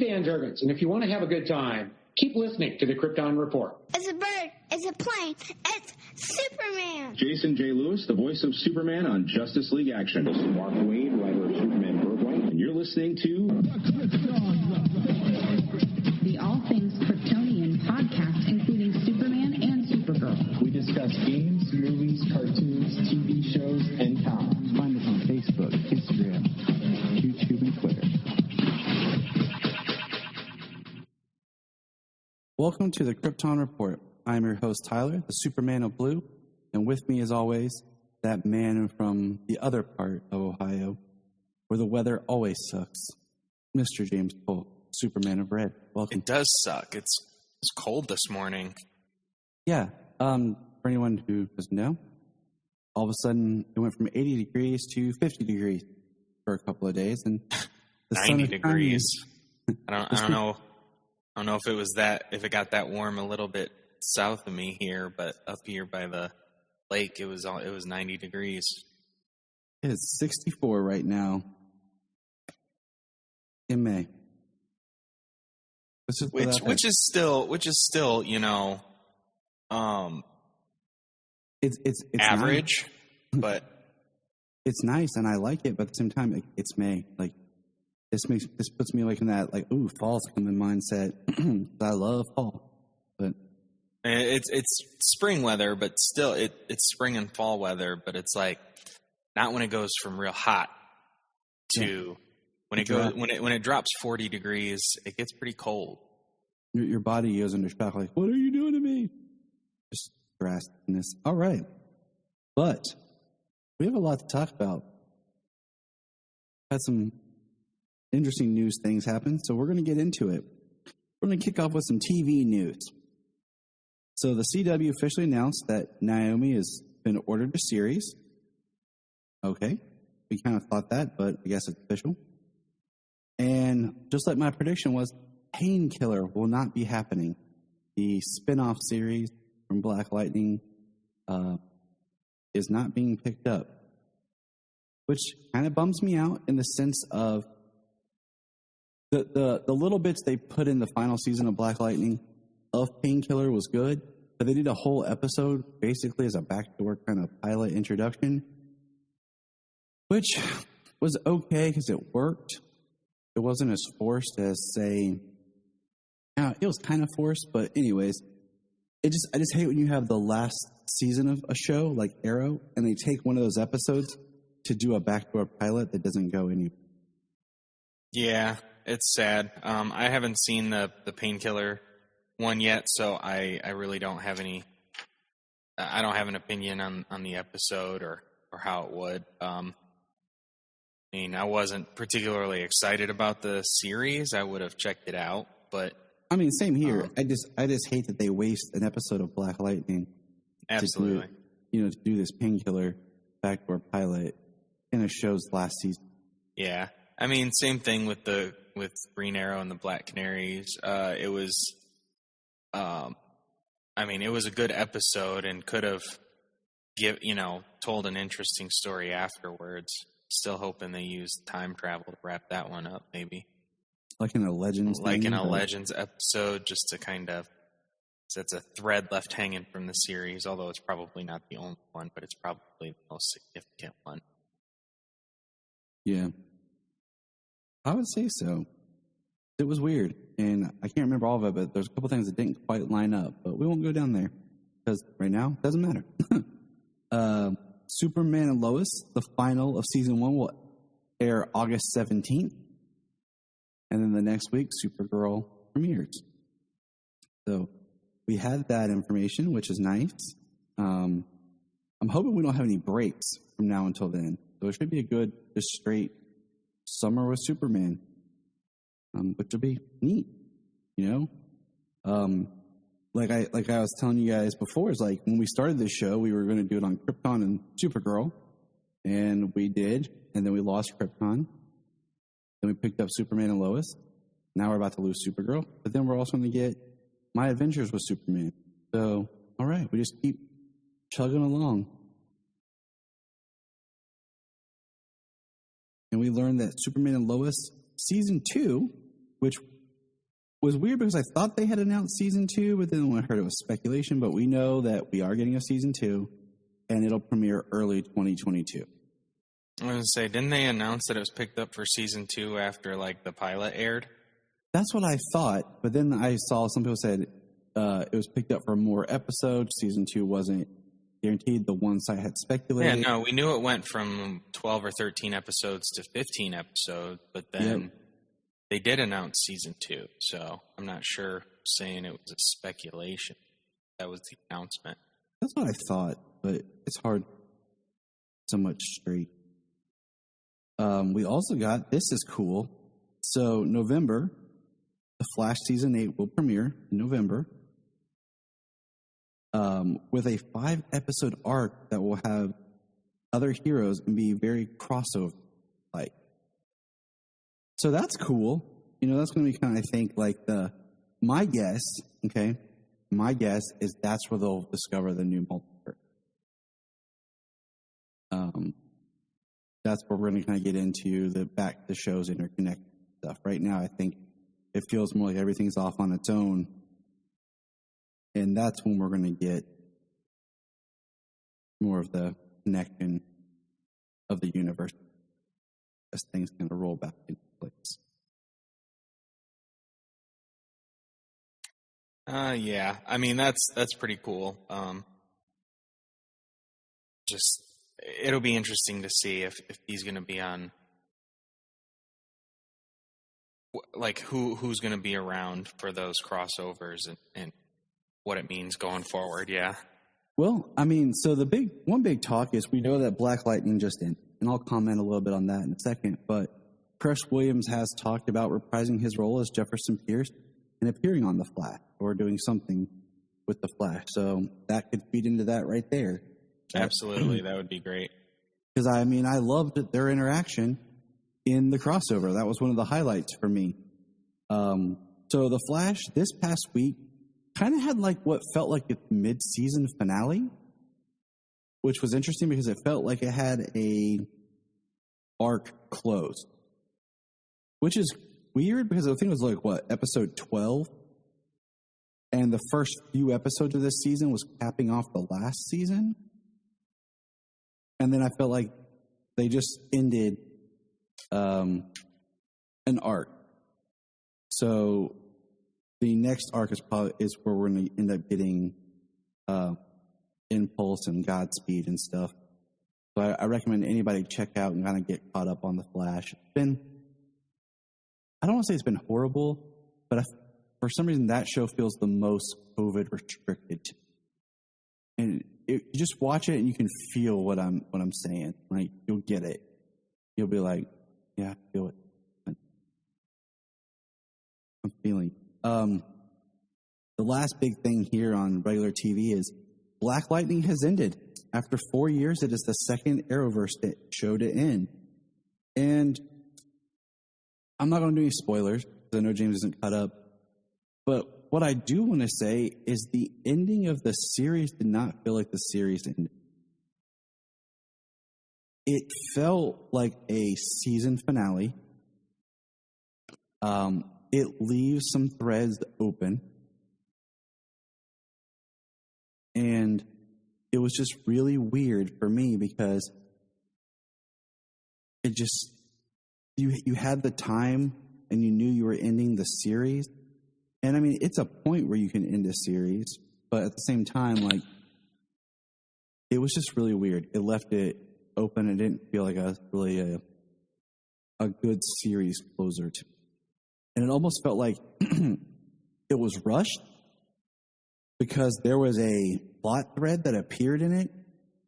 Dan Jurgens, and if you want to have a good time, keep listening to the Krypton Report. It's a bird, it's a plane, it's Superman! Jason J. Lewis, the voice of Superman on Justice League Action. This is Mark Wade, writer of Superman Birthright, and you're listening to the All Things Kryptonian podcast, including Superman and Supergirl. We discuss games, movies, cartoons, TV shows, and comics. Find us on Facebook, Instagram, YouTube, and Twitter. Welcome to the Krypton Report. I'm your host, Tyler, the Superman of Blue, and with me, as always, that man from the other part of Ohio, where the weather always sucks, Mr. James Cole, Superman of Red. Welcome. It does suck. It's cold this morning. Yeah. For anyone who doesn't know, all of a sudden it went from 80 degrees to 50 degrees for a couple of days, and the 90 degrees. I don't know if it got that warm a little bit south of me here, but up here by the lake, it was 90 degrees. It's 64 right now in May. Which is still, it's average, nice. But it's nice and I like it, but at the same time, it's May. Like this puts me like in that fall's coming mindset. I love fall, but it's spring weather, but still it's spring and fall weather. But it's like not when it goes from real hot to when it drops 40 degrees, it gets pretty cold. Your body goes into shock. Like, what are you doing to me? Just drasticness. All right, but we have a lot to talk about. Had some interesting news things happen, so we're going to get into it. We're going to kick off with some TV news. So the CW officially announced that Naomi has been ordered a series. Okay, we kind of thought that, but I guess it's official. And just like my prediction was, Painkiller will not be happening. The spin-off series from Black Lightning is not being picked up, which kind of bums me out in the sense of the little bits they put in the final season of Black Lightning of Painkiller was good, but they did a whole episode basically as a backdoor kind of pilot introduction, which was okay because it worked. It wasn't as forced as, say, it was kind of forced, but anyways, I just hate when you have the last season of a show like Arrow and they take one of those episodes to do a backdoor pilot that doesn't go anywhere. Yeah, it's sad. I haven't seen the Painkiller one yet, so I really don't have any. I don't have an opinion on the episode or how it would. I wasn't particularly excited about the series. I would have checked it out, but same here. I just hate that they waste an episode of Black Lightning. Absolutely. To do this Painkiller backdoor pilot in a show's last season. Yeah. Same thing with Green Arrow and the Black Canaries. It was a good episode and could have told an interesting story afterwards. Still hoping they used time travel to wrap that one up, maybe. Like in a Legends Legends episode, just to kind of, that's a thread left hanging from the series, although it's probably not the only one, but it's probably the most significant one. Yeah. I would say so. It was weird, and I can't remember all of it, but there's a couple things that didn't quite line up, but we won't go down there, because right now, it doesn't matter. Superman and Lois, the final of Season 1, will air August 17th, and then the next week, Supergirl premieres. So we had that information, which is nice. I'm hoping we don't have any breaks from now until then. So it should be a good, just straight summer with Superman, which will be neat, Like I was telling you guys before, is like when we started this show, we were going to do it on Krypton and Supergirl, and we did, and then we lost Krypton. Then we picked up Superman and Lois. Now we're about to lose Supergirl, but then we're also going to get My Adventures with Superman. So, all right, we just keep chugging along. And we learned that Superman and Lois Season 2, which was weird because I thought they had announced season 2, but then when I heard it was speculation. But we know that we are getting a season 2, and it'll premiere early 2022. I was going to say, didn't they announce that it was picked up for season 2 after like the pilot aired? That's what I thought, but then I saw some people said it was picked up for more episodes. Season 2 wasn't guaranteed. The one site had speculated. Yeah, no, we knew it went from 12 or 13 episodes to 15 episodes, but then they did announce season 2, so I'm not sure saying it was a speculation. That was the announcement. That's what I thought, but it's hard so much straight. We also got, this is cool. So November, The Flash Season 8 will premiere in November with a 5-episode arc that will have other heroes and be very crossover-like. So that's cool. You know, that's going to be kind of, I think, like my guess is that's where they'll discover the new multiverse. That's where we're going to kind of get into the show's interconnected stuff. Right now, I think it feels more like everything's off on its own. And that's when we're going to get more of the connection of the universe as things kind of roll back into place. Yeah, I mean, that's pretty cool. Just, it'll be interesting to see if he's going to be on, like, who's going to be around for those crossovers and what it means going forward. Yeah. Well, I mean, so one big talk is we know that Black Lightning just ended, and I'll comment a little bit on that in a second, but Chris Williams has talked about reprising his role as Jefferson Pierce and appearing on The Flash or doing something with The Flash. So that could feed into that right there. Absolutely. That would be great. Because, I mean, I loved their interaction in the crossover. That was one of the highlights for me. So The Flash this past week kind of had like what felt like its mid-season finale, which was interesting because it felt like it had a arc closed, which is weird because I think it was like, episode 12? And the first few episodes of this season was capping off the last season. And then I felt like they just ended an arc. So the next arc is where we're going to end up getting Impulse and Godspeed and stuff. So I recommend anybody check out and kind of get caught up on The Flash. I don't want to say it's been horrible, but for some reason that show feels the most COVID restricted. And you just watch it and you can feel what I'm saying. Like, you'll get it. You'll be like, yeah, I feel it. I'm feeling. The last big thing here on regular TV is Black Lightning has ended. After 4 years, it is the second Arrowverse show to end. And I'm not going to do any spoilers because I know James isn't caught up. But what I do want to say is the ending of the series did not feel like the series ended. It felt like a season finale. It leaves some threads open. And it was just really weird for me because it just, you had the time and you knew you were ending the series. And I mean, it's a point where you can end a series, but at the same time, like, it was just really weird. It left it open. It didn't feel like a good series closer to me. And it almost felt like it was rushed because there was a plot thread that appeared in it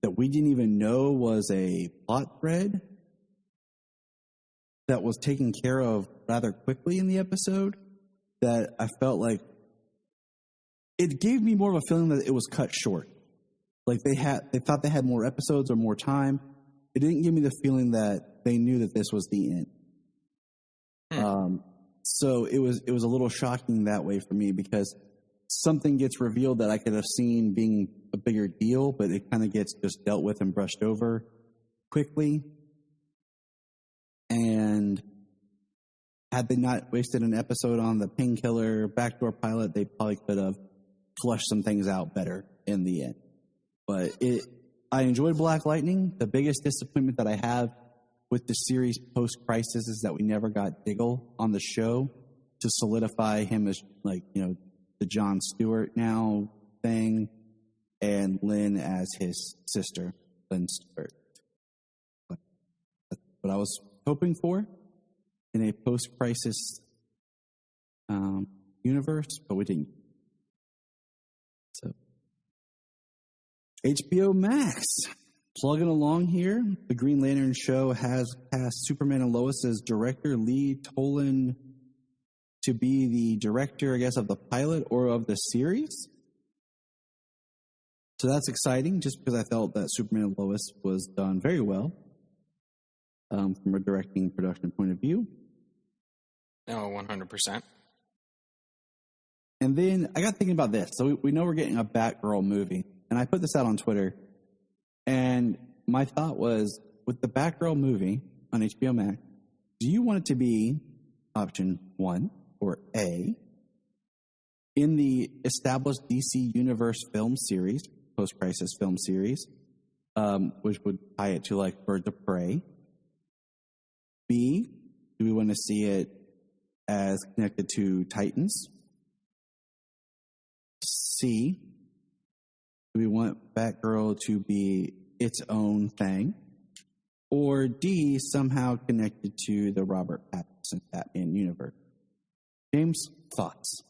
that we didn't even know was a plot thread that was taken care of rather quickly in the episode, that I felt like it gave me more of a feeling that it was cut short. Like they thought they had more episodes or more time. It didn't give me the feeling that they knew that this was the end. So it was a little shocking that way for me because something gets revealed that I could have seen being a bigger deal, but it kind of gets just dealt with and brushed over quickly. And had they not wasted an episode on the painkiller backdoor pilot, they probably could have flushed some things out better in the end. But I enjoyed Black Lightning. The biggest disappointment that I have with the series post-Crisis is that we never got Diggle on the show to solidify him as, like, you know, the Jon Stewart now thing, and Lynn as his sister, Lynn Stewart. That's what I was hoping for in a post-Crisis universe, but we didn't. So, HBO Max. Plugging along here, the Green Lantern show has cast Superman and Lois as director Lee Tolan to be the director, I guess, of the pilot or of the series. So that's exciting, just because I felt that Superman and Lois was done very well from a directing and production point of view. Oh, 100%. And then I got thinking about this. So we know we're getting a Batgirl movie, and I put this out on Twitter. And my thought was, with the Batgirl movie on HBO Max, do you want it to be option 1 or A, in the established DC Universe film series, post-crisis film series, which would tie it to like Birds of Prey? B, do we want to see it as connected to Titans? C, do we want Batgirl to be its own thing? Or D, somehow connected to the Robert Pattinson Batman universe? James, thoughts?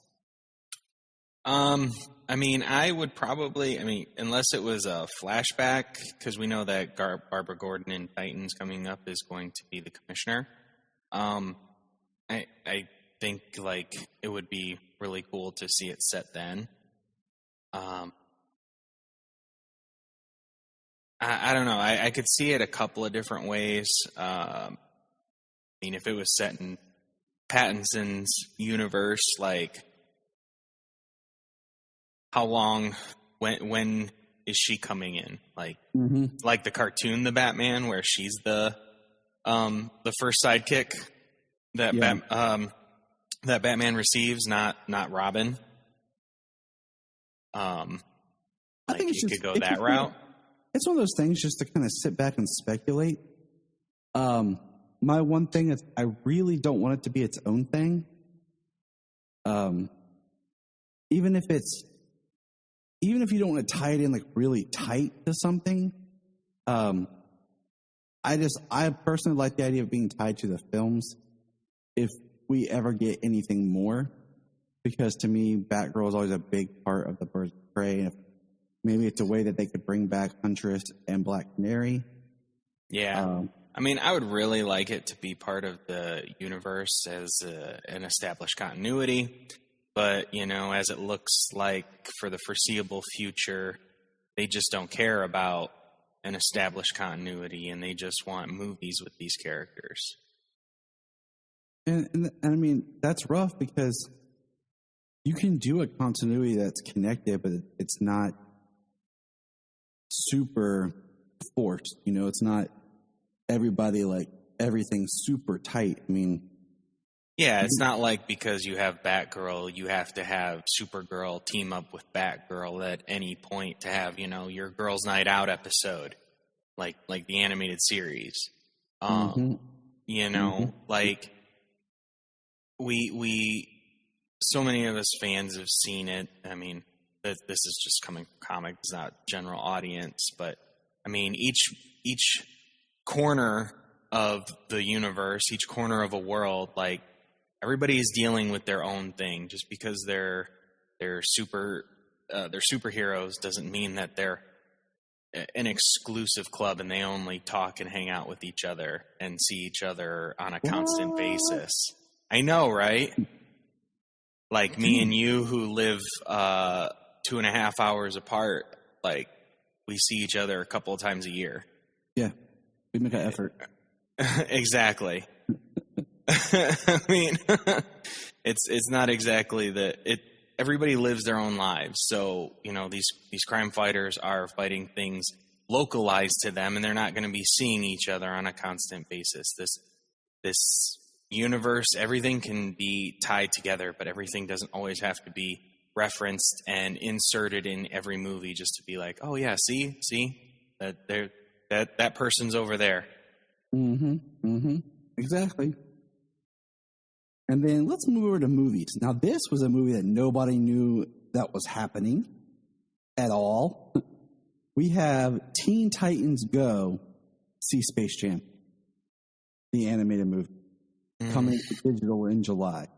I mean, I would probably, unless it was a flashback, because we know that Barbara Gordon in Titans coming up is going to be the commissioner. I think, like, it would be really cool to see it set then. I don't know. I could see it a couple of different ways. If it was set in Pattinson's universe, like, how long, when is she coming in? Like, like the cartoon, The Batman, where she's the first sidekick that that Batman receives, not Robin. I like, think you could go that route. It's one of those things just to kind of sit back and speculate. My one thing is I really don't want it to be its own thing. Even if you don't want to tie it in like really tight to something, I personally like the idea of being tied to the films if we ever get anything more, because to me, Batgirl is always a big part of the Birds of Prey. And maybe it's a way that they could bring back Huntress and Black Canary. Yeah. I would really like it to be part of the universe as an established continuity. But, as it looks like for the foreseeable future, they just don't care about an established continuity, and they just want movies with these characters. And that's rough, because you can do a continuity that's connected, but it's not super forced. It's not everybody, like, everything's super tight. Yeah, it's not like because you have Batgirl, you have to have Supergirl team up with Batgirl at any point to have, your Girls' Night Out episode, like the animated series. Like we so many of us fans have seen it. This is just coming from comics, not general audience, but each corner of the universe, each corner of a world, like, everybody is dealing with their own thing. Just because they're superheroes doesn't mean that they're an exclusive club and they only talk and hang out with each other and see each other on a constant basis. I know, right? Like me and you, who live 2.5 hours apart, like, we see each other a couple of times a year. Yeah, we make an effort. Exactly. It's not exactly that everybody lives their own lives. So, these crime fighters are fighting things localized to them, and they're not going to be seeing each other on a constant basis. This universe, everything can be tied together, but everything doesn't always have to be referenced and inserted in every movie just to be like, oh yeah, see that person's over there. Exactly. And then let's move over to movies. Now, this was a movie that nobody knew that was happening at all. We have Teen Titans Go, see Space Jam, the animated movie, coming to digital in July.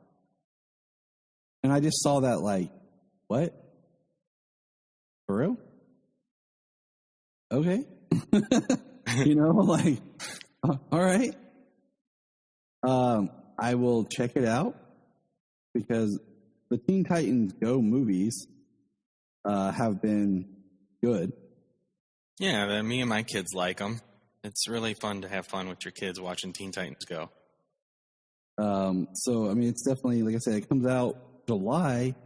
And I just saw that like, what? For real? Okay. Like, all right. I will check it out because the Teen Titans Go movies have been good. Yeah, me and my kids like them. It's really fun to have fun with your kids watching Teen Titans Go. So, I mean, it's definitely, like I said, it comes out July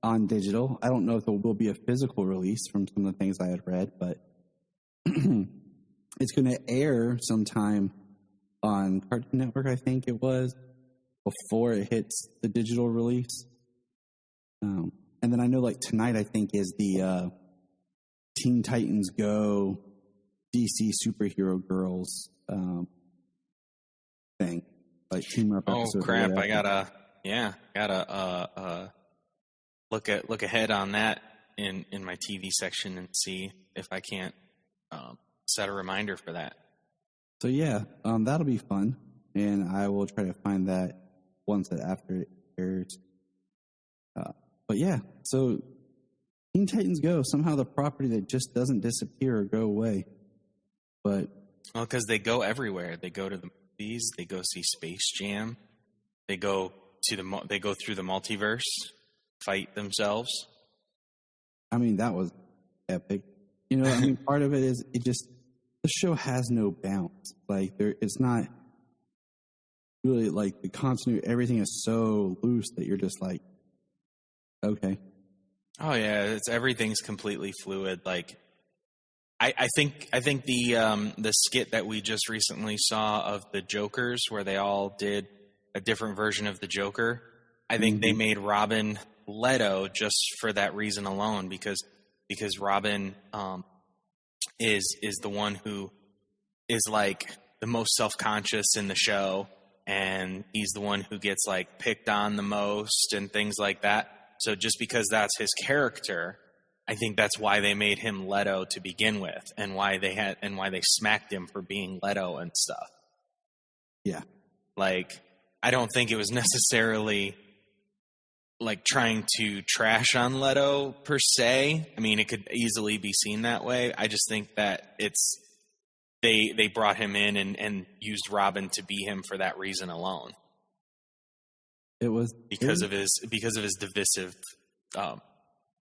on digital. I don't know if there will be a physical release from some of the things I had read, but it's going to air sometime on Cartoon Network, I think it was, before it hits the digital release. And then I know, like, tonight, I think, is the Teen Titans Go DC Superhero Girls thing. Like, team up episode. Oh, crap. I gotta look ahead on that in my TV section and see if I can't set a reminder for that. So, yeah, that'll be fun. And I will try to find that once after it airs. But, yeah, so Teen Titans Go, somehow the property that just doesn't disappear or go away. But well, because they go everywhere. They go to the movies. They go see Space Jam. They go through the multiverse, fight themselves. I mean, that was epic. Part of it is the show has no bounds. Like it's not really like the continuity. Everything is so loose that you're just like, okay. Oh yeah, everything's completely fluid. Like I think the skit that we just recently saw of the Jokers, where they all did a different version of the Joker, I think they made Robin Leto just for that reason alone, because Robin is the one who is like the most self-conscious in the show, and he's the one who gets like picked on the most and things like that. So just because that's his character, I think that's why they made him Leto to begin with, and why they smacked him for being Leto and stuff. Yeah. Like, I don't think it was necessarily like trying to trash on Leto per se. I mean, it could easily be seen that way. I just think that they brought him in and used Robin to be him for that reason alone. Because of his divisive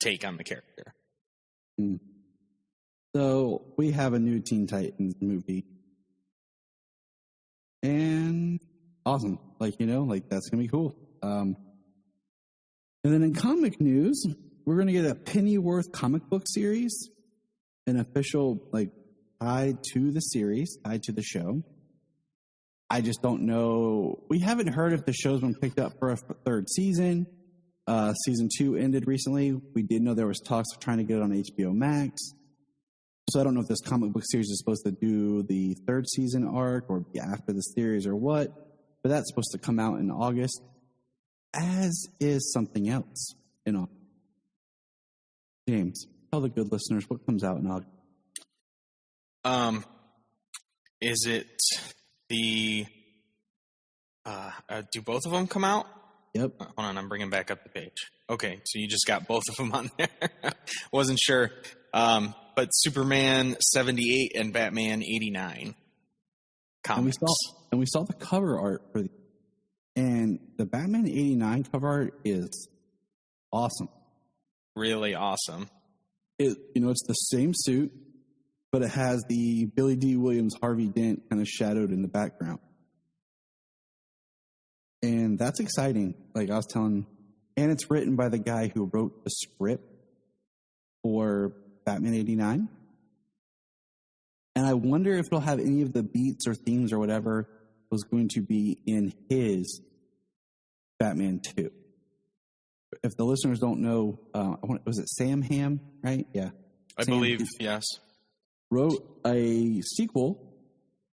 take on the character. So we have a new Teen Titans movie, and awesome, that's gonna be cool. And then in comic news, we're gonna get a Pennyworth comic book series, an official tied to the series, tied to the show. I just don't know. We haven't heard if the show's been picked up for a third season. Season 2 ended recently. We did know there was talks of trying to get it on HBO Max. So I don't know if this comic book series is supposed to do the third season arc or be after the series or what. But that's supposed to come out in August, as is something else in August. James, tell the good listeners what comes out in August. Is it the do both of them come out? Yep. Hold on, I'm bringing back up the page. Okay, so you just got both of them on there. Wasn't sure. But Superman 78 and Batman 89 comics. And we saw the cover art for and the Batman 89 cover art is awesome. Really awesome. It's the same suit, but it has the Billy D. Williams Harvey Dent kind of shadowed in the background. And that's exciting. Like I was telling, and it's written by the guy who wrote the script for Batman 89. And I wonder if it'll have any of the beats or themes or whatever was going to be in his Batman 2. If the listeners don't know, was it Sam Hamm, right? Yeah. I Sam believe, yes. Wrote a sequel,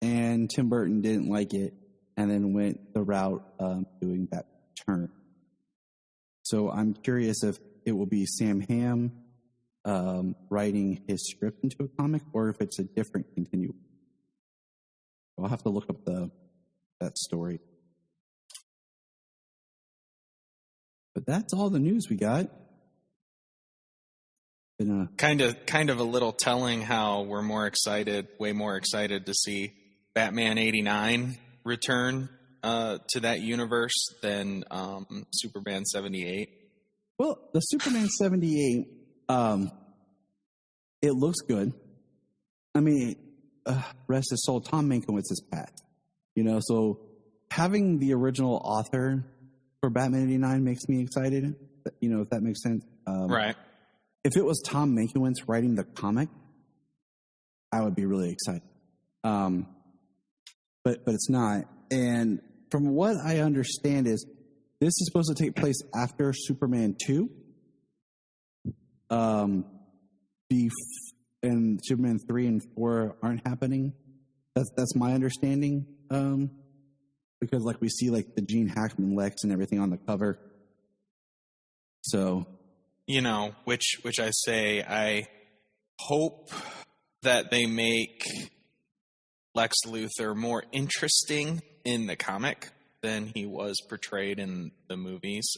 and Tim Burton didn't like it, and then went the route of doing that turn. So I'm curious if it will be Sam Hamm writing his script into a comic, or if it's a different continuum. I'll have to look up that story. But that's all the news we got. Kind of a little telling how we're way more excited to see Batman 89 return to that universe than Superman 78. Well, the Superman 78, it looks good. I mean, rest his soul, Tom Mankiewicz is Pat. So having the original author for Batman 89 makes me excited, if that makes sense. Right. If it was Tom Mankiewicz writing the comic, I would be really excited. But it's not. And from what I understand is this is supposed to take place after Superman 2. And Superman 3 and 4 aren't happening. That's my understanding. Because we see the Gene Hackman Lex and everything on the cover. So, which I say I hope that they make Lex Luthor more interesting in the comic than he was portrayed in the movies.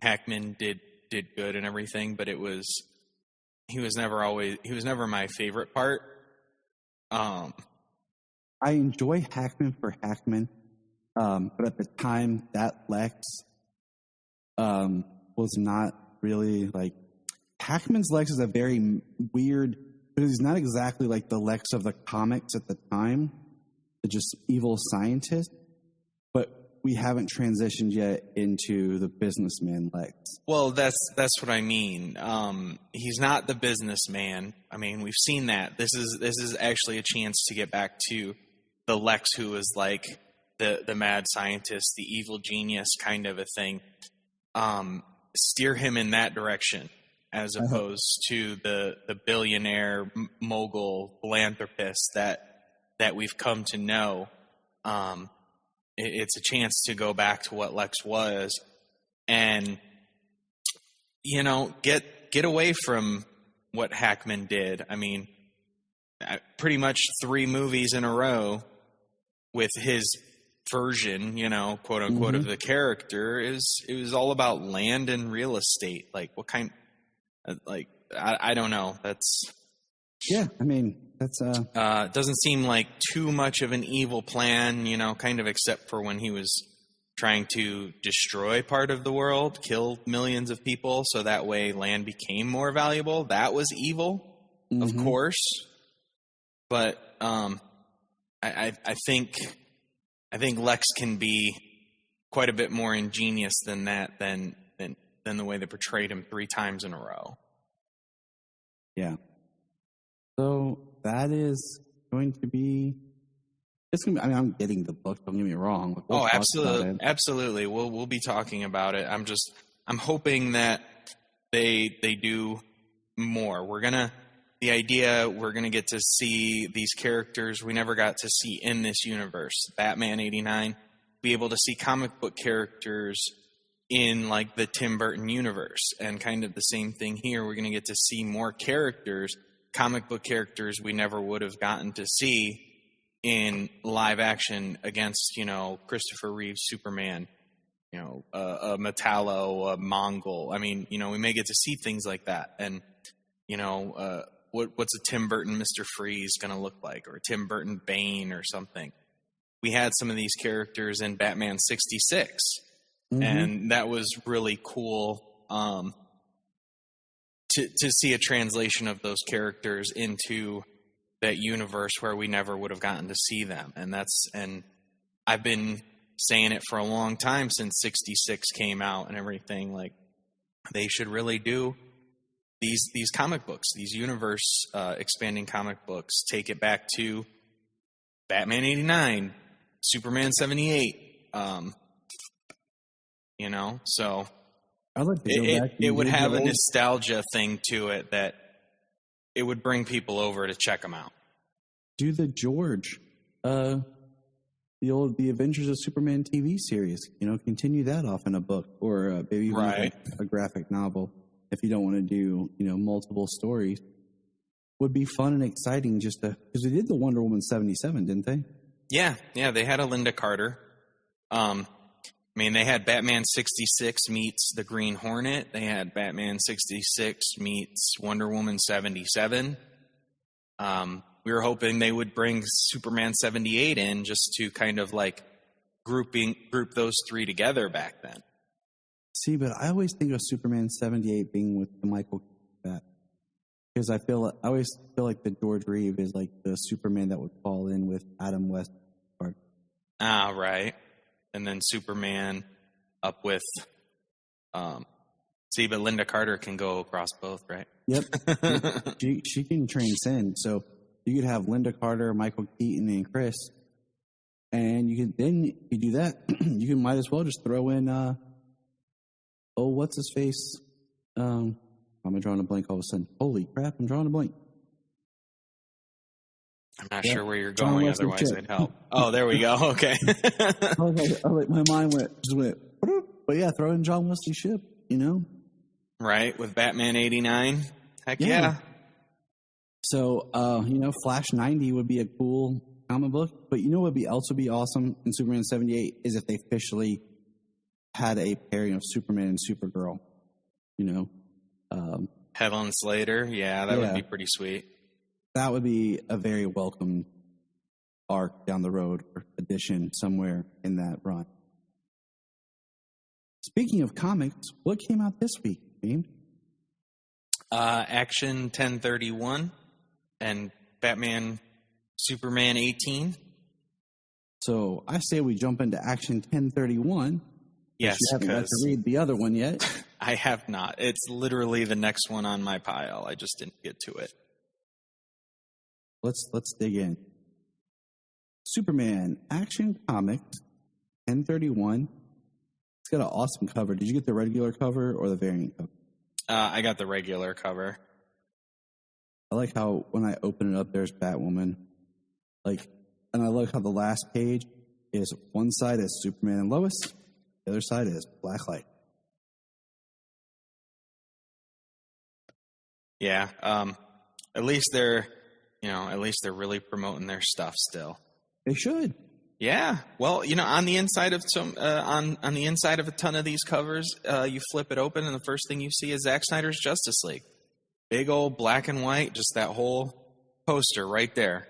Hackman did good and everything, but he was never my favorite part. I enjoy Hackman for Hackman, but at the time that Lex was not really Hackman's Lex is a very weird, because he's not exactly like the Lex of the comics at the time, just evil scientist, but we haven't transitioned yet into the businessman Lex. Well, that's what I mean. He's not the businessman. I mean, we've seen that. This is actually a chance to get back to the Lex who is the mad scientist, the evil genius kind of a thing. Steer him in that direction as opposed to the billionaire mogul philanthropist that we've come to know. It's a chance to go back to what Lex was and, get away from what Hackman did. I mean, pretty much 3 movies in a row with his version, quote unquote, of the character it was all about land and real estate. What kind, I don't know. That's, yeah, I mean, that's, doesn't seem like too much of an evil plan, kind of, except for when he was trying to destroy part of the world, kill millions of people, so that way land became more valuable. That was evil, of course. But, I think Lex can be quite a bit more ingenious than that, than the way they portrayed him 3 times in a row. Yeah. So that is going to be. It's gonna be. I mean, I'm getting the book. Don't get me wrong. We'll absolutely. We'll be talking about it. I'm hoping that they do more. We're gonna get to see these characters we never got to see in this universe. Batman 89, be able to see comic book characters in the Tim Burton universe, and kind of the same thing here. We're going to get to see more characters, comic book characters we never would have gotten to see in live action against, Christopher Reeve's Superman, a Metallo, a Mongol. I mean, we may get to see things like that. And, what's a Tim Burton Mr. Freeze going to look like, or a Tim Burton Bane or something? We had some of these characters in Batman 66, and that was really cool to see a translation of those characters into that universe where we never would have gotten to see them. And I've been saying it for a long time, since 66 came out and everything. They should really do these comic books, these universe expanding comic books. Take it back to Batman 89, Superman 78. So I'd like to go back. It would have a nostalgia thing to it that it would bring people over to check them out. Do the George, the Adventures of Superman TV series. Continue that off in a book or maybe even a graphic novel. If you don't want to do multiple stories, would be fun and exciting because they did the Wonder Woman 77, didn't they? Yeah, they had a Linda Carter. They had Batman 66 meets the Green Hornet. They had Batman 66 meets Wonder Woman 77. We were hoping they would bring Superman 78 in just to kind of like group those three together back then. See, but I always think of Superman 78 being with the Michael Bat. Because I always feel like the George Reeve is like the Superman that would fall in with Adam West. Ah, right. And then Superman up with, but Linda Carter can go across both, right? Yep. she can transcend. So you could have Linda Carter, Michael Keaton, and Chris. And you do that. You might as well just throw in, what's his face? I'm drawing a blank all of a sudden. Holy crap, I'm drawing a blank. I'm not sure where you're going, otherwise I'd help. Oh, there we go. Okay. My mind went, but yeah, throw in John Wesley Shipp, Right, with Batman 89. Heck yeah. So, Flash 90 would be a cool comic book, but what would be awesome in Superman 78 is if they officially had a pairing of Superman and Supergirl, Helen Slater, that would be pretty sweet. That would be a very welcome arc down the road or addition somewhere in that run. Speaking of comics, what came out this week, James? Action 1031 and Batman Superman 18. So I say we jump into Action 1031. Yes, you haven't got to read the other one yet. I have not. It's literally the next one on my pile. I just didn't get to it. Let's dig in. Superman Action Comics 1031. It's got an awesome cover. Did you get the regular cover or the variant cover? I got the regular cover. I like how when I open it up, there's Batwoman. And I like how the last page is one side is Superman and Lois, the other side is Blacklight. Yeah. At least they're really promoting their stuff still. They should. Yeah. Well, on the inside of on the inside of a ton of these covers, you flip it open and the first thing you see is Zack Snyder's Justice League. Big old black and white, just that whole poster right there.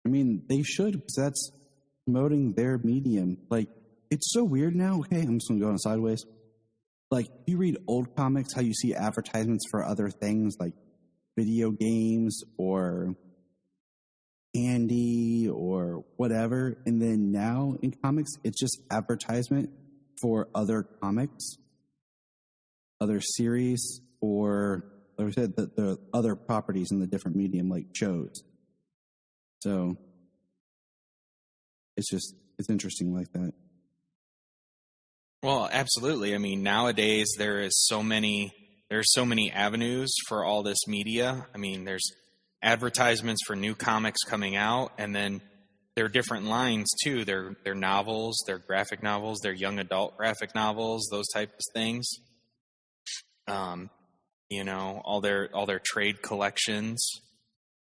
They should, because that's promoting their medium. It's so weird now. Okay, I'm just going to go on sideways. You read old comics, how you see advertisements for other things like video games or candy or whatever. And then now in comics, it's just advertisement for other comics, other series, or like I said, the other properties in the different medium, like shows. So it's interesting like that. Well, absolutely. Nowadays there's so many avenues for all this media. There's advertisements for new comics coming out, and then there are different lines too. They're novels, they're graphic novels, they're young adult graphic novels, those types of things. All their trade collections,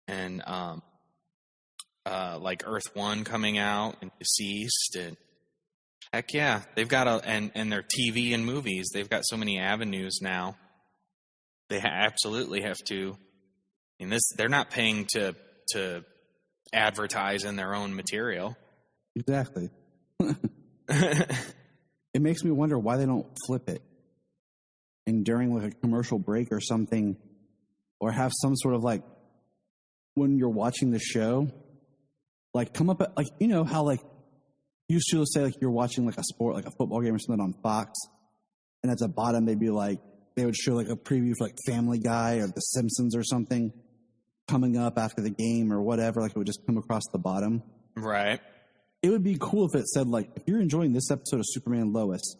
and like Earth One coming out and Deceased, and heck yeah, they've got and their TV and movies. They've got so many avenues now. They absolutely have to. They're not paying to advertise in their own material. Exactly. It makes me wonder why they don't flip it. And during a commercial break or something, or have some sort of when you're watching the show, come up at how used to say you're watching a sport, a football game or something on Fox, and at the bottom they'd be they would show a preview for Family Guy or The Simpsons or something coming up after the game or whatever. It would just come across the bottom. Right. it would be cool if it said, like, if you're enjoying this episode of Superman Lois,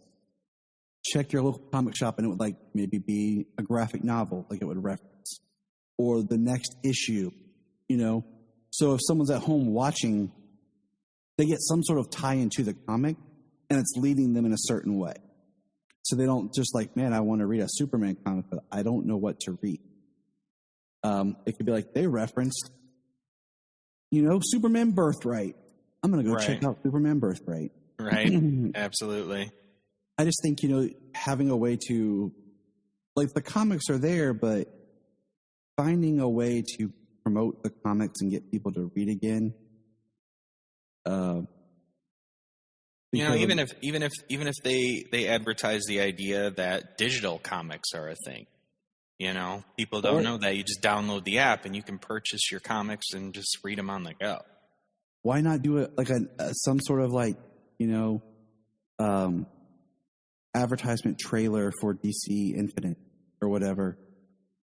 check your local comic shop, and it would, like, maybe be a graphic novel, like it would reference, or the next issue, you know? So if someone's at home watching, they get some sort of tie into the comic, and it's leading them in a certain way. So they don't just like, man, I want to read a Superman comic, but I don't know what to read. It could be like, they referenced, you know, Superman Birthright. I'm going to go check out Superman Birthright. Right. Absolutely. I just think, you know, having a way to, like, the comics are there, but finding a way to promote the comics and get people to read again. You know, even if they advertise the idea that digital comics are a thing, you know, people don't know that. You just download the app and you can purchase your comics and just read them on the go. Why not do it like some sort of, like, you know, advertisement trailer for DC Infinite or whatever?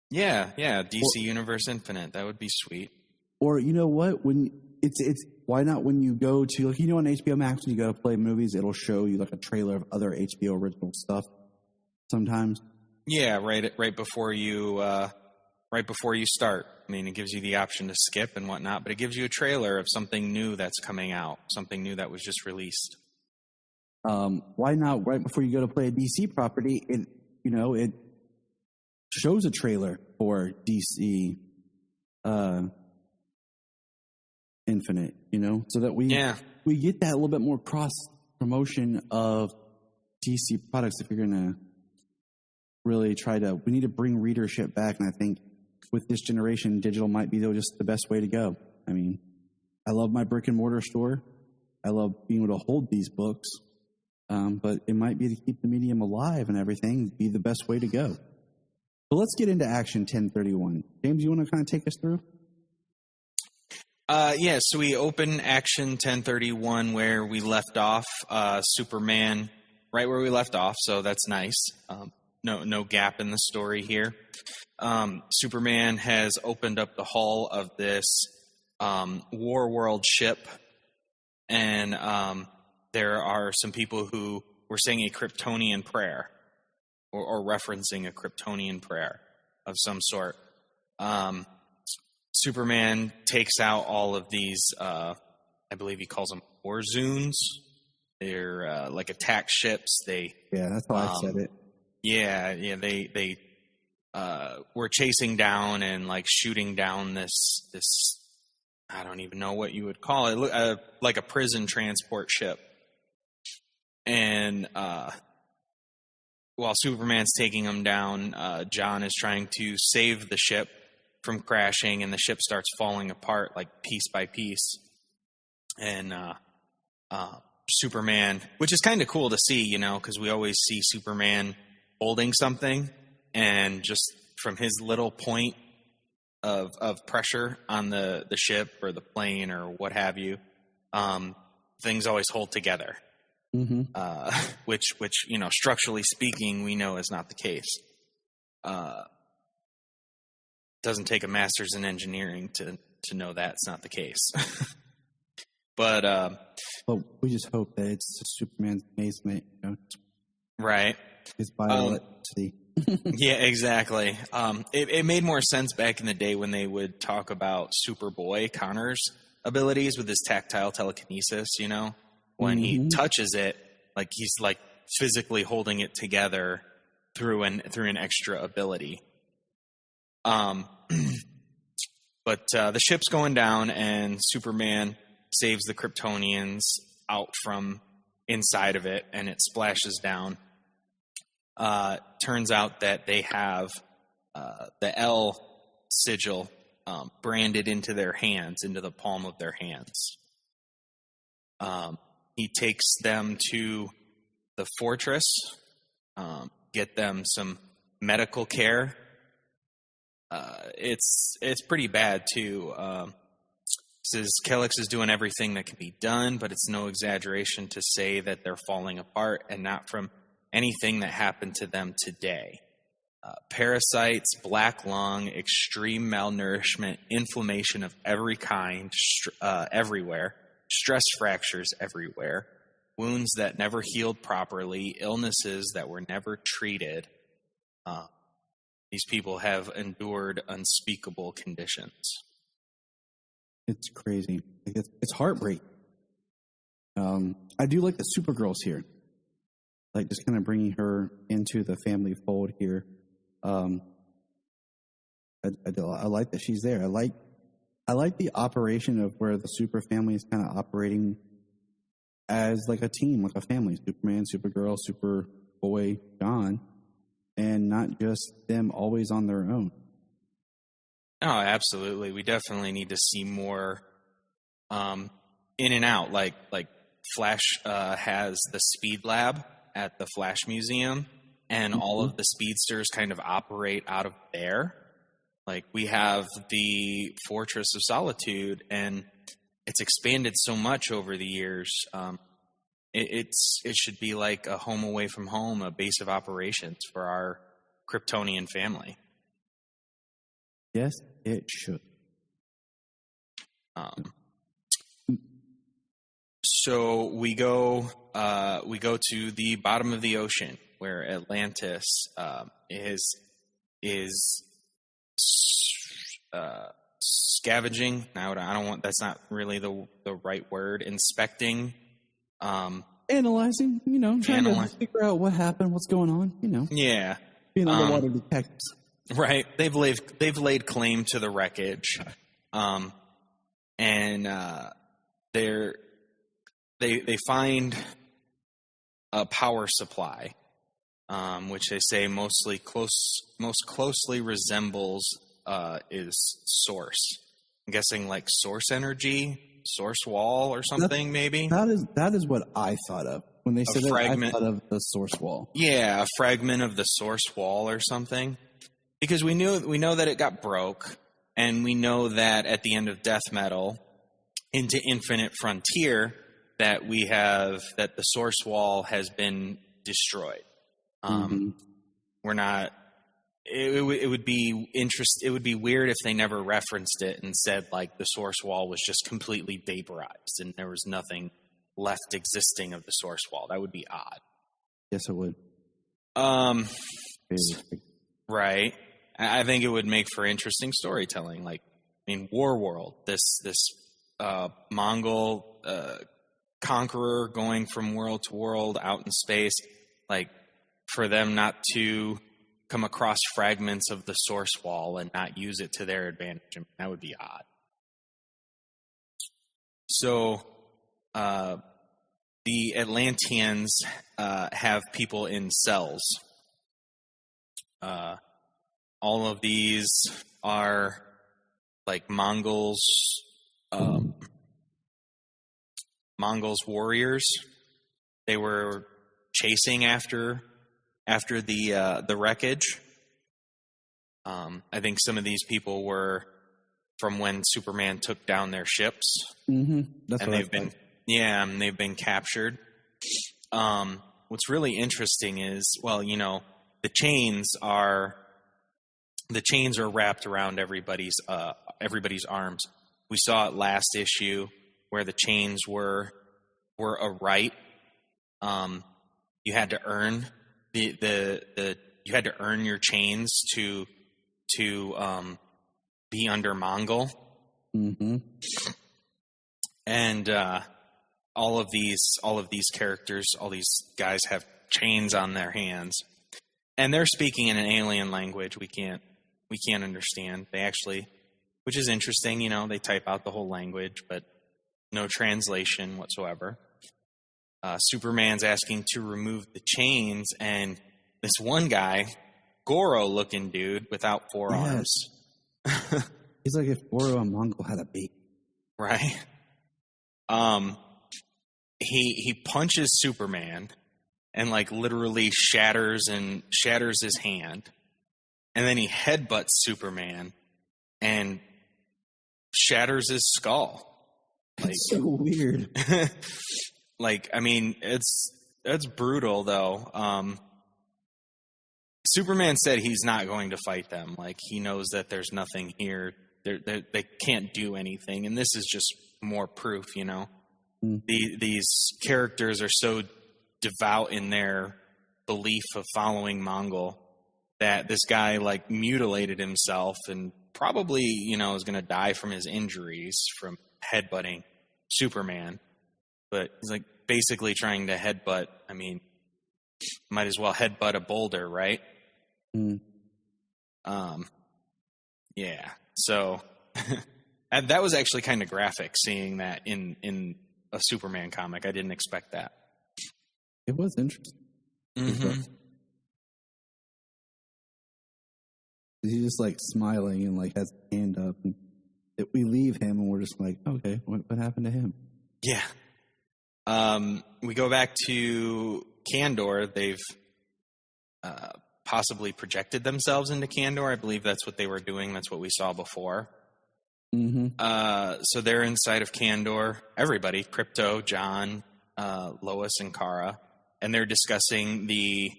Yeah, DC Universe Infinite. That would be sweet. Or, you know what, when it's why not when you go to, like, you know, on HBO Max, when you go to play movies, it'll show you like a trailer of other HBO original stuff sometimes. Yeah, right before you start. I mean, it gives you the option to skip and whatnot, but it gives you a trailer of something new that's coming out, something new that was just released. Why not right before you go to play a DC property? It shows a trailer for DC Infinite, you know, so that we get that a little bit more cross promotion of DC products. If you're going to really we need to bring readership back. And I think with this generation, digital might be just the best way to go. I mean, I love my brick and mortar store. I love being able to hold these books. But it might be to keep the medium alive and everything be the best way to go. So let's get into Action 1031. James, you want to kind of take us through? So we open Action 1031 where we left off, Superman, right where we left off, so that's nice. No gap in the story here. Superman has opened up the hull of this War World ship, and there are some people who were saying a Kryptonian prayer, or referencing a Kryptonian prayer of some sort. Superman takes out all of these, I believe he calls them Warzoons. They're like attack ships. That's how I said it. Yeah. They were chasing down and like shooting down this. I don't even know what you would call it, like a prison transport ship. And while Superman's taking them down, John is trying to save the ship from crashing, and the ship starts falling apart like piece by piece. And Superman, which is kind of cool to see, you know, because we always see Superman holding something, and just from his little point of pressure on the ship or the plane or what have you, things always hold together. Mm-hmm. Which you know, structurally speaking, we know is not the case. Doesn't take a master's in engineering to know that's not the case. But we just hope that it's Superman's amazement, you know? Right. His biology. Yeah, exactly. It made more sense back in the day when they would talk about Superboy Connor's abilities with his tactile telekinesis, you know? When he touches it, like he's like physically holding it together through an extra ability. But the ship's going down, and Superman saves the Kryptonians out from inside of it, and it splashes down. Turns out that they have the L sigil branded into their hands, into the palm of their hands. He takes them to the fortress, get them some medical care. It's pretty bad too. Says Kellex is doing everything that can be done, but it's no exaggeration to say that they're falling apart, and not from anything that happened to them today. Parasites, black lung, extreme malnourishment, inflammation of every kind, everywhere. stress fractures everywhere, wounds that never healed properly, illnesses that were never treated. These people have endured unspeakable conditions. It's crazy. It's heartbreaking. I do like the Supergirls here. Like, just kind of bringing her into the family fold here. I like that she's there. I like the operation of where the super family is kind of operating as like a team, like a family. Superman, Supergirl, Superboy, John, and not just them always on their own. Oh, absolutely. We definitely need to see more in and out. Like Flash has the Speed Lab at the Flash Museum, and all of the speedsters kind of operate out of there. Like, we have the Fortress of Solitude, and it's expanded so much over the years. It should be like a home away from home, a base of operations for our Kryptonian family. Yes, it should. So we go to the bottom of the ocean where Atlantis is scavenging. Now I don't want. That's not really the right word. Inspecting, analyzing. Trying to figure out what happened, what's going on. Yeah, being underwater detectives. Right. They've laid claim to the wreckage, and they find a power supply, which they say most closely resembles is source. I'm guessing like source energy, source wall, or something. Maybe that is what I thought of when they said that. I thought of the source wall. Yeah, a fragment of the source wall or something. Because we know that it got broke, and we know that at the end of Death Metal, into Infinite Frontier, that the source wall has been destroyed. We're not. It would be It would be weird if they never referenced it and said like the source wall was just completely vaporized and there was nothing left existing of the source wall. That would be odd. Yes, it would. Right. I think it would make for interesting storytelling. Like, Warworld, this Mongol conqueror going from world to world out in space, like, for them not to come across fragments of the source wall and not use it to their advantage, that would be odd. So, the Atlanteans have people in cells. All of these are like Mongols warriors. They were chasing after the wreckage. I think some of these people were from when Superman took down their ships. That's and and they've been captured. What's really interesting is, the chains are wrapped around everybody's arms. We saw it last issue where the chains were a right. You had to earn you had to earn your chains to be under Mongol. And all of these characters, all these guys have chains on their hands, and they're speaking in an alien language we can't understand. They actually, which is interesting, they type out the whole language, but no translation whatsoever. Superman's asking to remove the chains, and this one guy, Goro-looking dude without forearms. Yes. He's like if Goro and Mongol had a baby. Right. He punches Superman and like literally shatters his hand. And then he headbutts Superman and shatters his skull. It's so weird. That's brutal though. Superman said he's not going to fight them. Like, he knows that there's nothing here. They can't do anything. And this is just more proof, these characters are so devout in their belief of following Mongol that this guy like mutilated himself and probably, is going to die from his injuries from headbutting Superman. But he's like basically trying to headbutt. I mean, might as well headbutt a boulder, right? Yeah. So that was actually kind of graphic, seeing that in a Superman comic. I didn't expect that. It was interesting. Mm-hmm. He's just like smiling and like has his hand up, and we leave him, and we're just like, okay, what happened to him? Yeah. We go back to Kandor. They've possibly projected themselves into Kandor. I believe that's what they were doing. That's what we saw before. So they're inside of Kandor. Everybody, Crypto, John, Lois, and Kara, and they're discussing the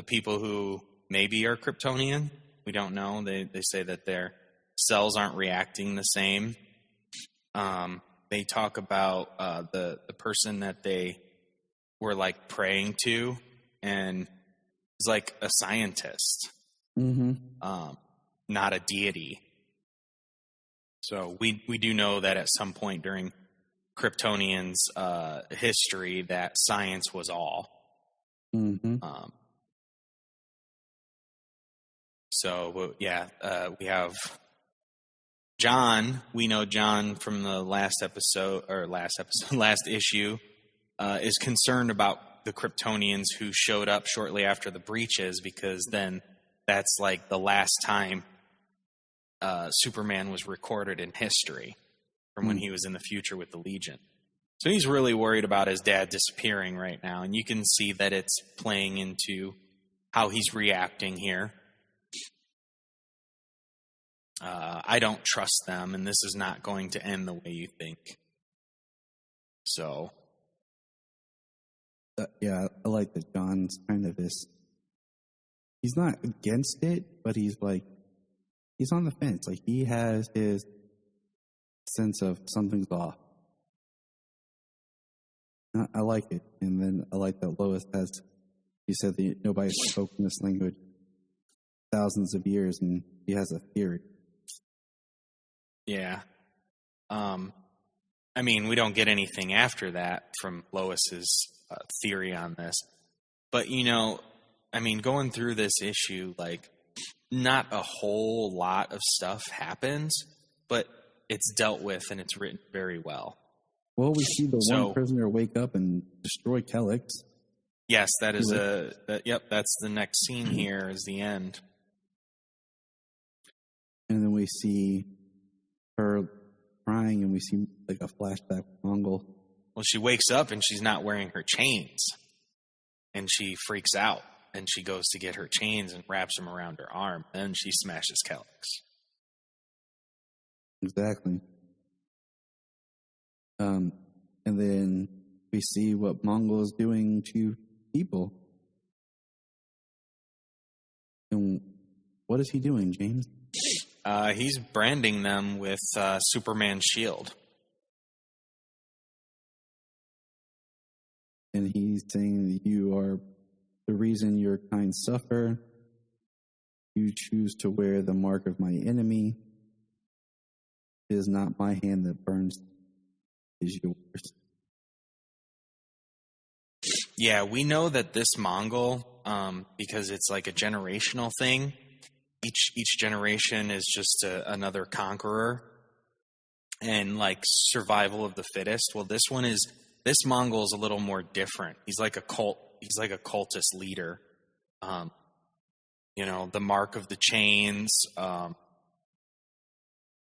people who maybe are Kryptonian. We don't know. They say that their cells aren't reacting the same. They talk about the person that they were like praying to, and is like a scientist, not a deity. So we do know that at some point during Kryptonians' history that science was all. We have John. We know John from the last issue is concerned about the Kryptonians who showed up shortly after the breaches, because then that's like the last time Superman was recorded in history from when he was in the future with the Legion. So he's really worried about his dad disappearing right now, and you can see that it's playing into how he's reacting here. I don't trust them, and this is not going to end the way you think. So. I like that John's kind of this. He's not against it, but he's on the fence. Like, he has his sense of something's off. I like it. And then I like that Lois he said that nobody's spoken this language thousands of years, and he has a theory. Yeah. I mean, we don't get anything after that from Lois's theory on this. But, going through this issue, like, not a whole lot of stuff happens, but it's dealt with and it's written very well. Well, we see the one prisoner wake up and destroy Kellex. Yes, that is that's the next scene here is the end. And then we see her crying, and we see like a flashback of Mongol. Well, she wakes up and she's not wearing her chains, and she freaks out, and she goes to get her chains and wraps them around her arm, and she smashes Kellex. Exactly. And then we see what Mongol is doing to people. And what is he doing, James? He's branding them with Superman's shield. And he's saying that you are the reason your kind suffer. You choose to wear the mark of my enemy. It is not my hand that burns, it is yours. Yeah, we know that this Mongol, because it's like a generational thing, each generation is just another conqueror and like survival of the fittest. Well, this Mongol is a little more different. He's like a cultist leader. The mark of the chains,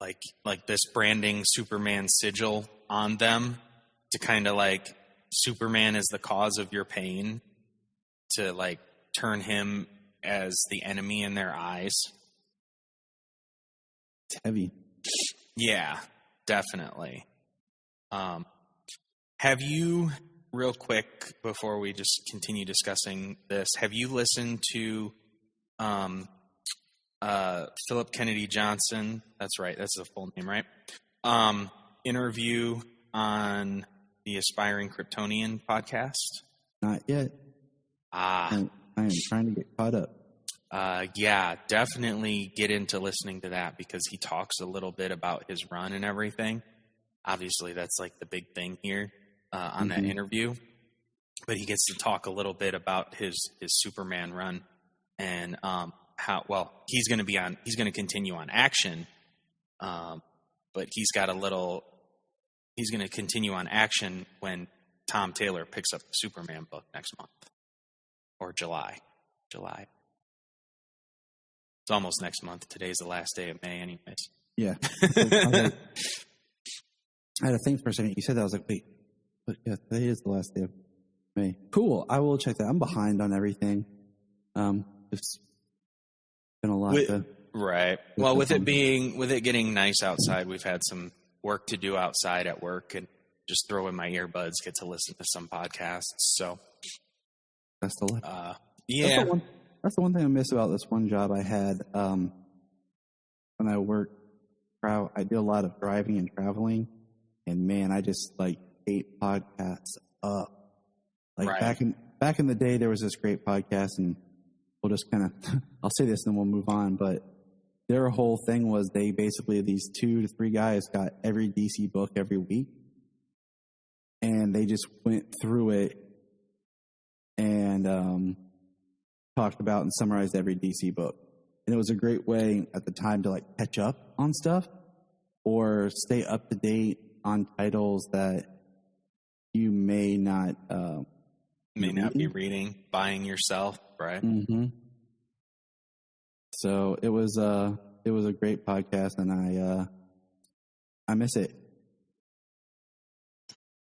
like this branding Superman sigil on them to kind of like Superman is the cause of your pain, to like turn him as the enemy in their eyes. It's heavy. Yeah, definitely. Have you, real quick, before we just continue discussing this, have you listened to Philip Kennedy Johnson? That's right. That's the full name, right? Interview on the Aspiring Kryptonian podcast? Not yet. I am trying to get caught up. Yeah, definitely get into listening to that because he talks a little bit about his run and everything. Obviously, that's like the big thing here on that interview. But he gets to talk a little bit about his Superman run and he's going to continue on Action, but he's going to continue on Action when Tom Taylor picks up the Superman book next month or July. It's almost next month. Today's the last day of May anyways. Yeah. I had to think for a second. You said that. I was like, wait. But yeah, today is the last day of May. Cool. I will check that. I'm behind on everything. It's been a lot. Right. Well, with it getting nice outside, we've had some work to do outside at work and just throw in my earbuds, get to listen to some podcasts. So that's the yeah. That's the one thing I miss about this one job I had when I worked. I did a lot of driving and traveling, and man, I just ate podcasts up. Back in the day, there was this great podcast, and we'll just kind of I'll say this, and then we'll move on. But their whole thing was these 2 to 3 guys got every DC book every week, and they just went through it and talked about and summarized every DC book. And it was a great way at the time to catch up on stuff or stay up to date on titles that you may not be reading, buying yourself, right? Mm-hmm. So it was a great podcast, and I miss it.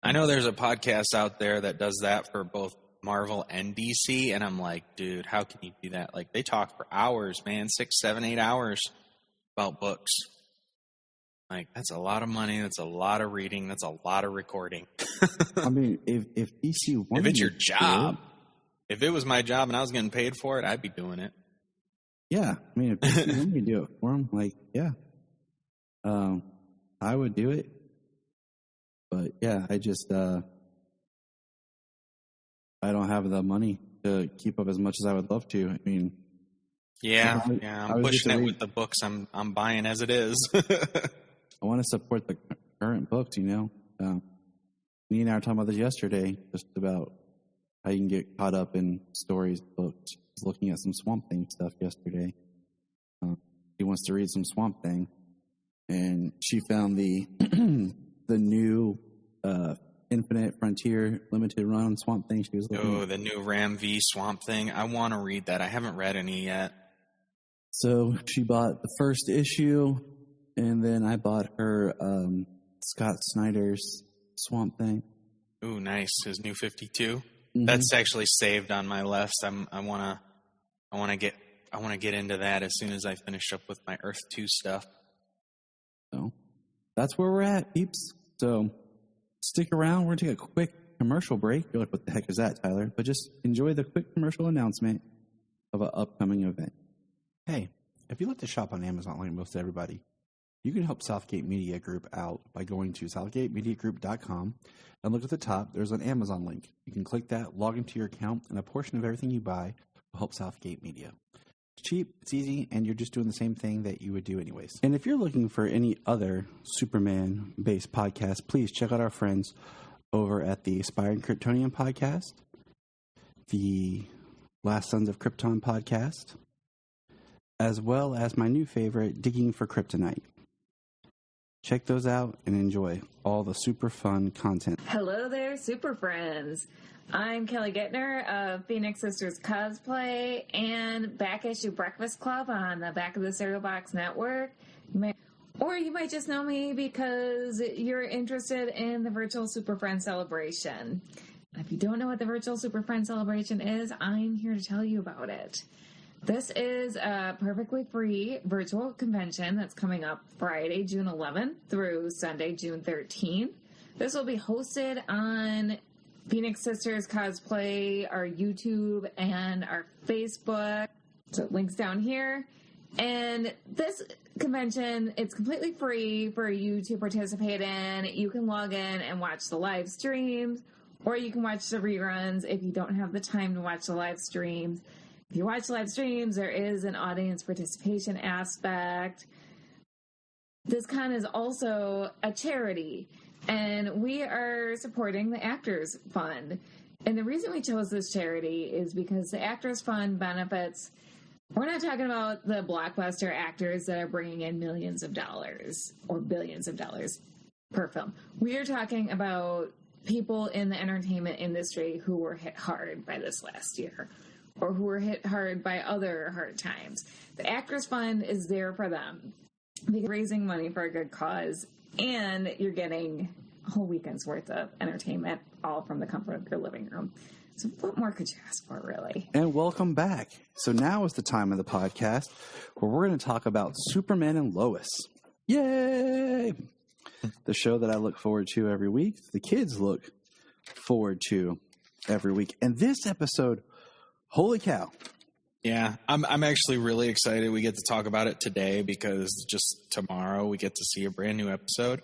I know there's a podcast out there that does that for both Marvel and DC, and I'm like, dude, how can you do that? They talk for hours, man, 6, 7, 8 hours about books. That's a lot of money. That's a lot of reading. That's a lot of recording. I mean, if DC wanted, if it's your job, if it was my job and I was getting paid for it, I'd be doing it. Yeah, I mean, if DC wanted to do it for them, yeah, I would do it. But yeah, I just I don't have the money to keep up as much as I would love to. I mean, I'm pushing it with the books I'm buying as it is. I want to support the current books, Me and I were talking about this yesterday, just about how you can get caught up in stories, books. I was looking at some Swamp Thing stuff yesterday. He wants to read some Swamp Thing, and she found the new Infinite Frontier limited run Swamp Thing. She was looking at. The new Ram V Swamp Thing. I want to read that. I haven't read any yet. So she bought the first issue, and then I bought her Scott Snyder's Swamp Thing. Ooh, nice. His new 52. Mm-hmm. That's actually saved on my list. I want to get into that as soon as I finish up with my Earth 2 stuff. So that's where we're at, peeps. So stick around. We're going to take a quick commercial break. You're like, what the heck is that, Tyler? But just enjoy the quick commercial announcement of an upcoming event. Hey, if you like to shop on Amazon like most everybody, you can help Southgate Media Group out by going to southgatemediagroup.com and look at the top. There's an Amazon link. You can click that, log into your account, and a portion of everything you buy will help Southgate Media. It's cheap, it's easy, and you're just doing the same thing that you would do anyways. And if you're looking for any other Superman-based podcast, please check out our friends over at the Aspiring Kryptonian podcast, the Last Sons of Krypton podcast, as well as my new favorite, Digging for Kryptonite. Check those out and enjoy all the super fun content. Hello there, super friends. I'm Kelly Gettner of Phoenix Sisters Cosplay and Back Issue Breakfast Club on the Back of the Cereal Box Network. Or you might just know me because you're interested in the Virtual Super Friend Celebration. If you don't know what the Virtual Super Friend Celebration is, I'm here to tell you about it. This is a perfectly free virtual convention that's coming up Friday, June 11th through Sunday, June 13th. This will be hosted on Phoenix Sisters Cosplay, our YouTube, and our Facebook. So links down here. And this convention, it's completely free for you to participate in. You can log in and watch the live streams, or you can watch the reruns if you don't have the time to watch the live streams. If you watch live streams, there is an audience participation aspect. This con is also a charity, and we are supporting the Actors Fund. And the reason we chose this charity is because the Actors Fund benefits, we're not talking about the blockbuster actors that are bringing in millions of dollars or billions of dollars per film. We are talking about people in the entertainment industry who were hit hard by this last year, or who were hit hard by other hard times. The Actors Fund is there for them, because raising money for a good cause, and you're getting a whole weekend's worth of entertainment, all from the comfort of your living room. So what more could you ask for, really? And welcome back. So now is the time of the podcast where we're going to talk about Superman and Lois. Yay! The show that I look forward to every week. The kids look forward to every week. And this episode, holy cow. Yeah, I'm actually really excited we get to talk about it today, because just tomorrow we get to see a brand new episode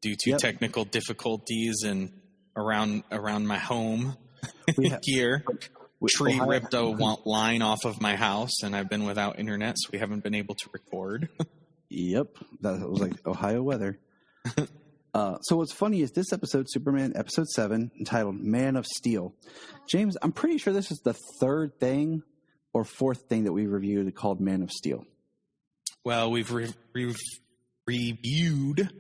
due to technical difficulties and around my home here. Tree ripped a line off of my house, and I've been without internet, so we haven't been able to record. Yep, that was like Ohio weather. So what's funny is this episode, Superman, episode 7, entitled Man of Steel. James, I'm pretty sure this is the third thing or fourth thing that we reviewed called Man of Steel. Well, we've reviewed,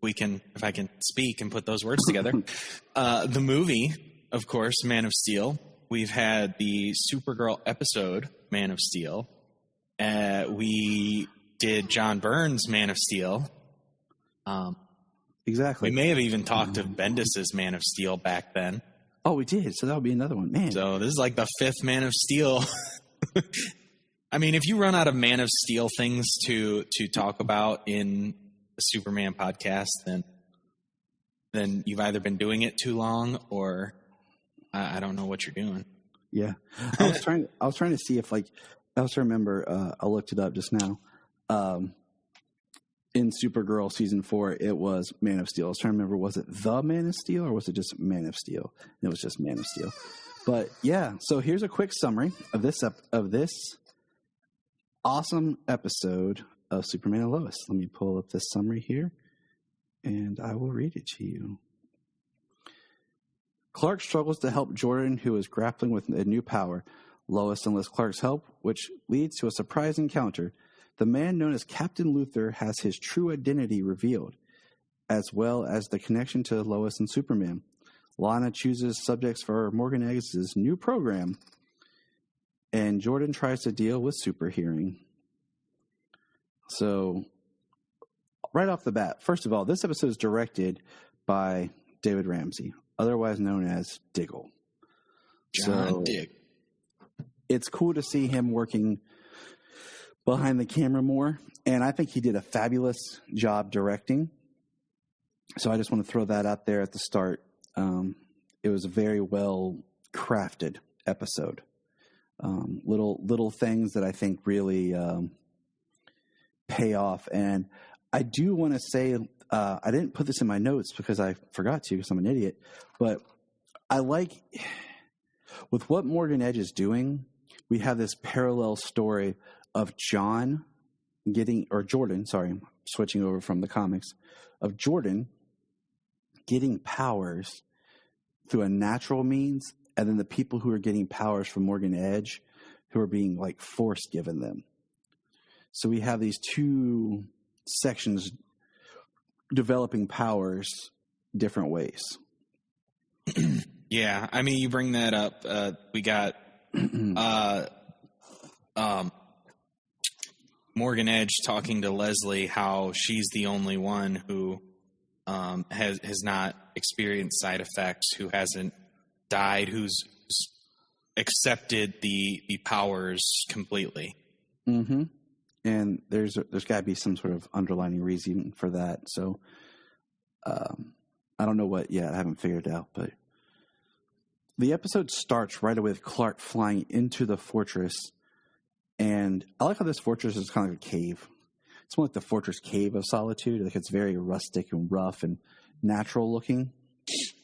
if I can speak and put those words together, the movie, of course, Man of Steel. We've had the Supergirl episode, Man of Steel. We did John Byrne's Man of Steel. Exactly. We may have even talked of Bendis's Man of Steel back then. Oh, we did. So that would be another one. Man. So this is like the fifth Man of Steel. I mean, if you run out of Man of Steel things to talk about in a Superman podcast, then you've either been doing it too long, or I don't know what you're doing. Yeah. I was trying to see if, like, I also remember, I looked it up just now. In Supergirl season 4, it was Man of Steel. I was trying to remember, was it the Man of Steel or was it just Man of Steel? And it was just Man of Steel. But yeah, so here's a quick summary of this awesome episode of Superman and Lois. Let me pull up this summary here, and I will read it to you. Clark struggles to help Jordan, who is grappling with a new power. Lois enlists Clark's help, which leads to a surprise encounter. The man known as Captain Luthor has his true identity revealed, as well as the connection to Lois and Superman. Lana chooses subjects for Morgan Eggs' new program, and Jordan tries to deal with super hearing. So, right off the bat, first of all, this episode is directed by David Ramsey, otherwise known as Diggle. John Dig. It's cool to see him working behind the camera more, and I think he did a fabulous job directing. So I just want to throw that out there at the start. It was a very well crafted episode. Little things that I think really pay off. And I do want to say, I didn't put this in my notes because I forgot to, because I'm an idiot, but I like, with what Morgan Edge is doing, we have this parallel story of Jordan, switching over from the comics, of Jordan getting powers through a natural means, and then the people who are getting powers from Morgan Edge who are being, like, force given them. So we have these two sections developing powers different ways. Yeah, I mean, you bring that up. We got Morgan Edge talking to Leslie how she's the only one who has not experienced side effects, who hasn't died, who's accepted the powers completely. Mm-hmm. And there's got to be some sort of underlying reason for that. So I don't know what yet. I haven't figured it out. But the episode starts right away with Clark flying into the fortress, and And I like how this fortress is kind of like a cave. It's more like the fortress cave of solitude. Like it's very rustic and rough and natural looking.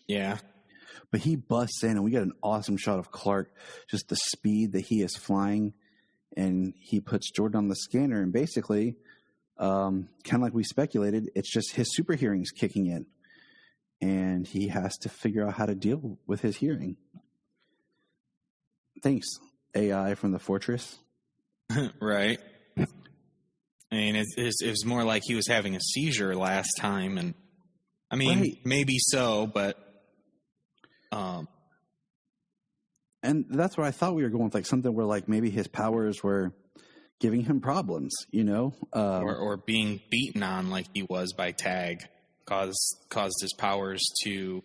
Yeah. But he busts in, and we get an awesome shot of Clark, just the speed that he is flying. And he puts Jordan on the scanner, and basically, kind of like we speculated, it's just his super hearing's kicking in. And he has to figure out how to deal with his hearing. Thanks, AI from the Fortress. Right. I mean, it was more like he was having a seizure last time, and I mean, Right. maybe so, but and that's what I thought we were going with, like something where like maybe his powers were giving him problems, you know, or being beaten on like he was by Tag caused his powers to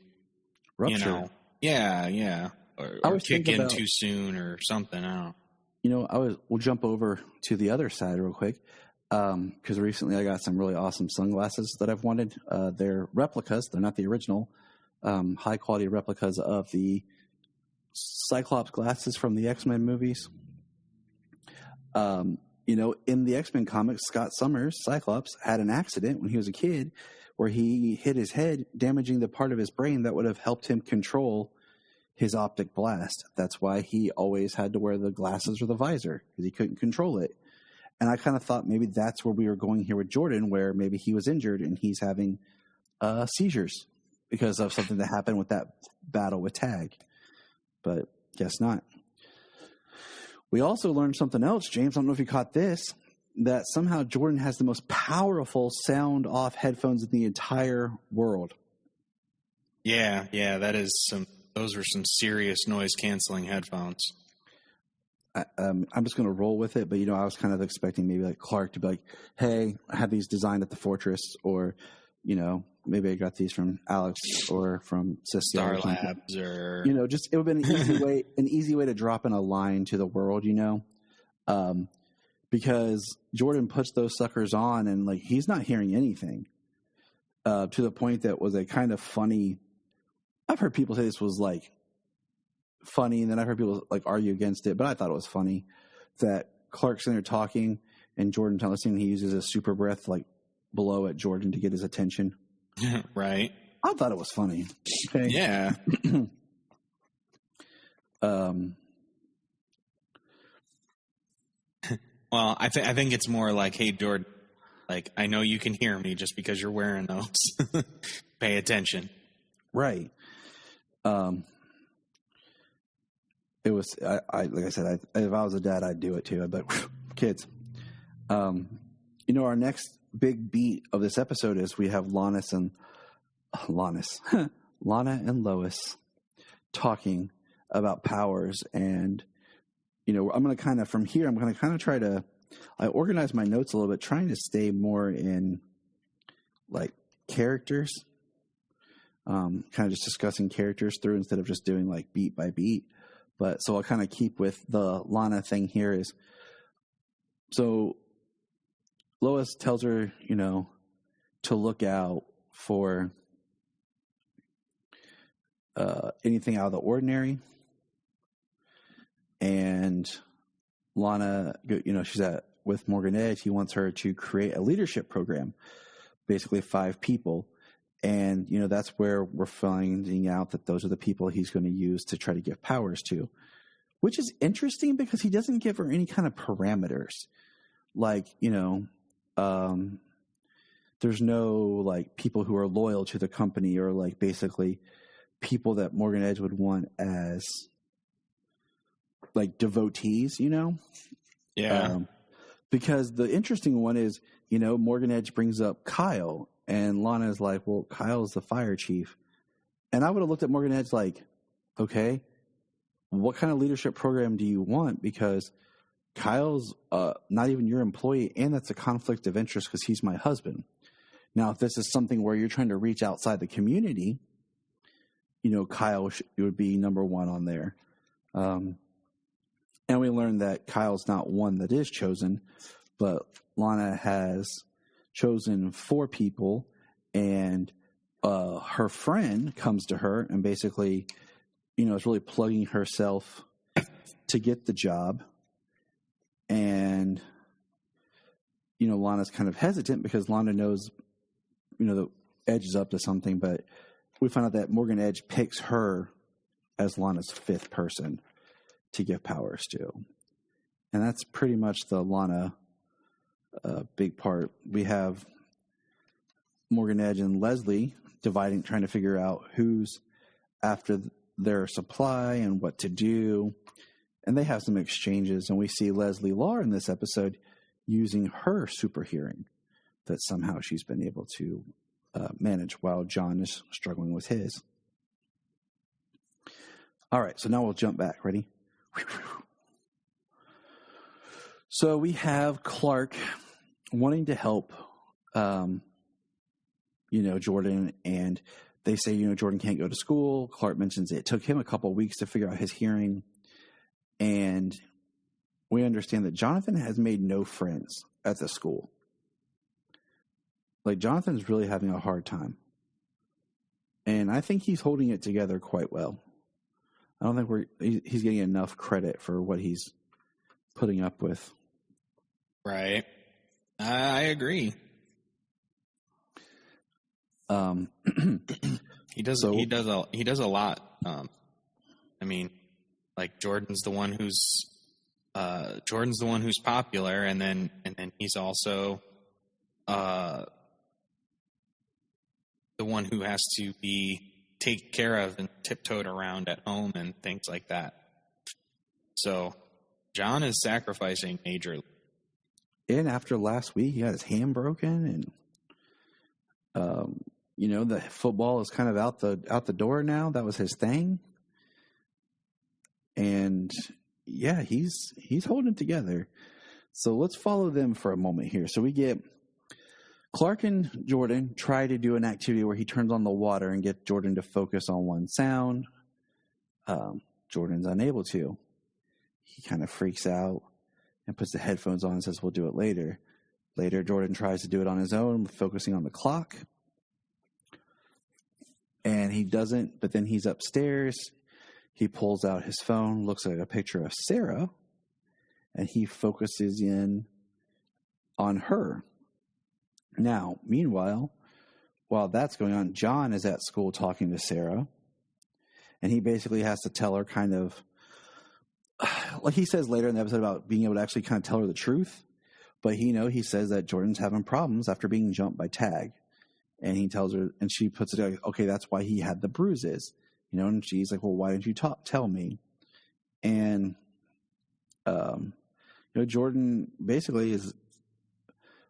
rupture. You know, yeah, or kick in too soon or something. I don't know. You know, we'll jump over to the other side real quick. Because recently I got some really awesome sunglasses that I've wanted. They're replicas. They're not the original. High quality replicas of the Cyclops glasses from the X-Men movies. You know, in the X-Men comics, Scott Summers, Cyclops, had an accident when he was a kid where he hit his head, damaging the part of his brain that would have helped him control his optic blast. That's why he always had to wear the glasses or the visor, because he couldn't control it. And I kind of thought maybe that's where we were going here with Jordan, where maybe he was injured and he's having seizures because of something that happened with that battle with Tag. But guess not. We also learned something else, James. I don't know if you caught this, that somehow Jordan has the most powerful sound off headphones in the entire world. Yeah, those were some serious noise canceling headphones. I'm just going to roll with it, but, you know, I was kind of expecting maybe like Clark to be like, hey, I had these designed at the Fortress, or, you know, maybe I got these from Alex or from Star Labs, or, you know, just it would have been an easy way to drop in a line to the world, you know, because Jordan puts those suckers on and like he's not hearing anything to the point that was a kind of funny. I've heard people say this was like funny, and then I've heard people like argue against it, but I thought it was funny that Clark's in there talking and Jordan's not listening. He uses a super breath like blow at Jordan to get his attention. Right. I thought it was funny. Okay. Yeah. Well, I think it's more like, hey, Jordan, like, I know you can hear me just because you're wearing those. Pay attention. Right. It was, I like I said, if I was a dad, I'd do it too. I'd be like, kids. You know, our next big beat of this episode is we have Lana and Lois talking about powers. And, you know, I'm going to kind of, from here, I'm going to kind of try to, I organize my notes a little bit, trying to stay more in like characters, kind of just discussing characters through instead of just doing like beat by beat. But so I'll kind of keep with the Lana thing here is, so Lois tells her, you know, to look out for anything out of the ordinary. And Lana, you know, she's with Morgan Edge. He wants her to create a leadership program, basically 5 people. And, you know, that's where we're finding out that those are the people he's going to use to try to give powers to, which is interesting because he doesn't give her any kind of parameters. Like, you know, there's no like people who are loyal to the company or like basically people that Morgan Edge would want as like devotees, you know? Yeah. Because the interesting one is, you know, Morgan Edge brings up Kyle. And Lana's like, well, Kyle's the fire chief. And I would have looked at Morgan Edge like, okay, what kind of leadership program do you want? Because Kyle's not even your employee, and that's a conflict of interest because he's my husband. Now, if this is something where you're trying to reach outside the community, you know, Kyle would be number 1 on there. And we learned that Kyle's not one that is chosen, but Lana has chosen 4 people, and her friend comes to her and basically, you know, is really plugging herself to get the job. And, Lana's kind of hesitant because Lana knows, the Edge is up to something, but we find out that Morgan Edge picks her as Lana's fifth person to give powers to. And that's pretty much the Lana big part. We have Morgan Edge and Leslie trying to figure out who's after their supply and what to do. And they have some exchanges, and we see Leslie Law in this episode using her super hearing that somehow she's been able to manage while John is struggling with his. All right, so now we'll jump back. Ready? So we have Clark wanting to help, Jordan, and they say, Jordan can't go to school. Clark mentions it took him a couple of weeks to figure out his hearing. And we understand that Jonathan has made no friends at the school. Like, Jonathan's really having a hard time. And I think he's holding it together quite well. I don't think he's getting enough credit for what he's putting up with. Right. I agree. He does a lot. Jordan's the one who's popular, and then he's also the one who has to be taken care of and tiptoed around at home and things like that. So John is sacrificing majorly. And after last week, he got his hand broken, and the football is kind of out the door now. That was his thing. And yeah, he's holding it together. So let's follow them for a moment here. So we get Clark and Jordan try to do an activity where he turns on the water and get Jordan to focus on one sound. Jordan's unable to. He kind of freaks out and puts the headphones on and says, we'll do it later. Later, Jordan tries to do it on his own, focusing on the clock. And he doesn't, but then he's upstairs. He pulls out his phone, looks at a picture of Sarah, and he focuses in on her. Now, meanwhile, while that's going on, John is at school talking to Sarah, and he basically has to tell her kind of, like he says later in the episode about being able to actually kind of tell her the truth, but he says that Jordan's having problems after being jumped by Tag. And he tells her, and she puts it like, okay, that's why he had the bruises. And she's like, well, why didn't you tell me? And, Jordan basically is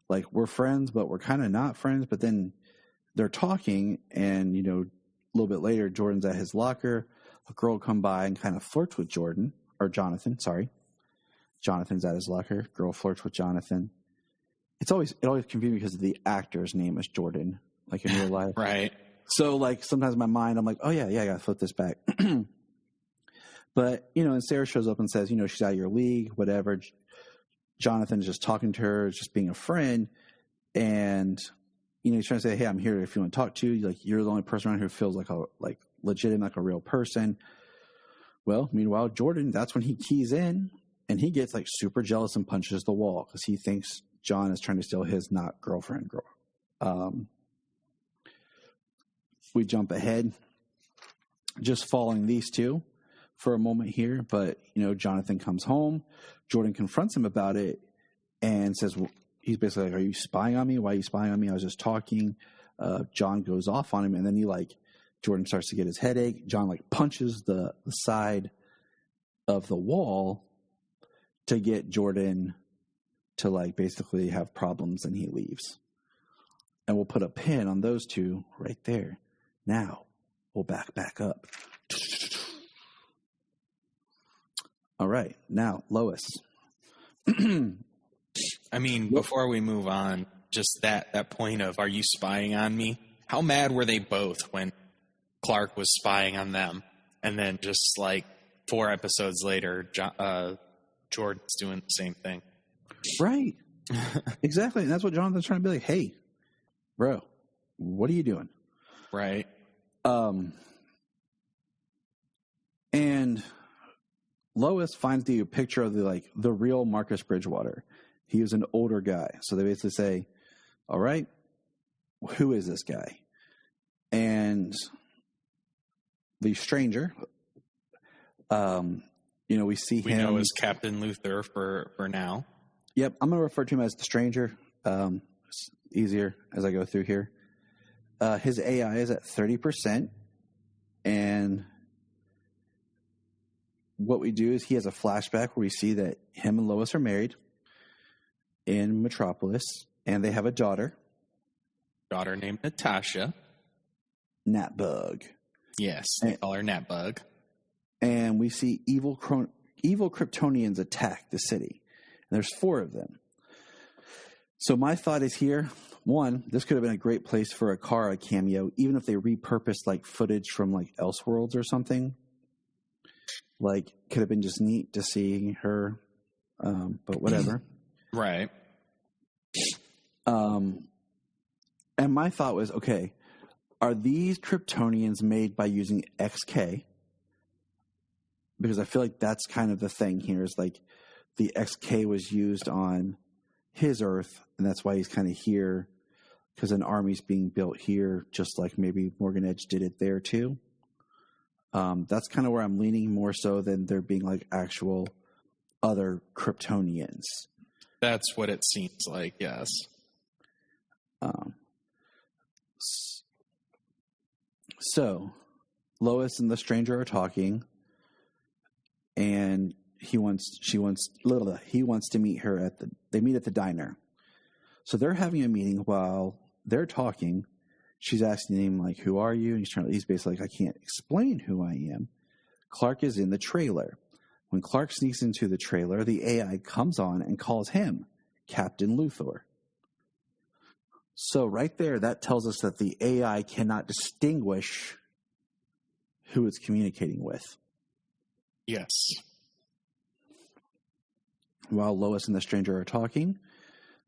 like, we're friends, but we're kind of not friends. But then they're talking, and, a little bit later, Jordan's at his locker. A girl come by and kind of flirts with Jonathan, sorry. Jonathan's at his locker. Girl flirts with Jonathan. It always confusing because the actor's name is Jordan, like in real life. Right. So, like, sometimes in my mind, I'm like, oh, yeah, I got to flip this back. But, and Sarah shows up and says, she's out of your league, whatever. Jonathan is just talking to her, just being a friend. And, he's trying to say, hey, I'm here if you want to talk to you. Like, you're the only person around here who feels like legitimate, like a real person. Well, meanwhile, Jordan, that's when he keys in, and he gets, like, super jealous and punches the wall because he thinks John is trying to steal his not girlfriend girl. We jump ahead, just following these two for a moment here. But, Jonathan comes home. Jordan confronts him about it and says, well, he's basically like, are you spying on me? Why are you spying on me? I was just talking. John goes off on him. And then Jordan starts to get his headache. John punches the side of the wall to get Jordan to basically have problems, and he leaves. And we'll put a pin on those two right there. Now, we'll back up. All right. Now, Lois. Before we move on, just that point of, are you spying on me? How mad were they both when Clark was spying on them? And then just 4 episodes later, Jordan's doing the same thing. Right. Exactly. And that's what Jonathan's trying to be like, hey, bro, what are you doing? Right. And Lois finds the picture of the real Marcus Bridgewater. He was an older guy. So they basically say, all right, who is this guy? And the stranger, we see him. We know as Captain Luther for now. Yep, I'm going to refer to him as the stranger. It's easier as I go through here. His AI is at 30%, and what we do is he has a flashback where we see that him and Lois are married in Metropolis, and they have a daughter. Daughter named Natasha. Natbug. Yes, they call her Natbug. And we see evil Kryptonians attack the city. And there's 4 of them. So my thought is here, one, this could have been a great place for a Kara cameo, even if they repurposed footage from Elseworlds or something. Could have been just neat to see her, but whatever. Right. And my thought was, okay, are these Kryptonians made by using XK? Because I feel like that's kind of the thing here is the XK was used on his Earth, and that's why he's kind of here, because an army's being built here, just like maybe Morgan Edge did it there too. That's kind of where I'm leaning more so than there being actual other Kryptonians. That's what it seems like, yes. So Lois and the stranger are talking, and he wants to meet her they meet at the diner. So they're having a meeting while they're talking. She's asking him who are you? And he's basically I can't explain who I am. Clark is in the trailer. When Clark sneaks into the trailer, the AI comes on and calls him Captain Luthor. So right there, that tells us that the AI cannot distinguish who it's communicating with. Yes. While Lois and the stranger are talking,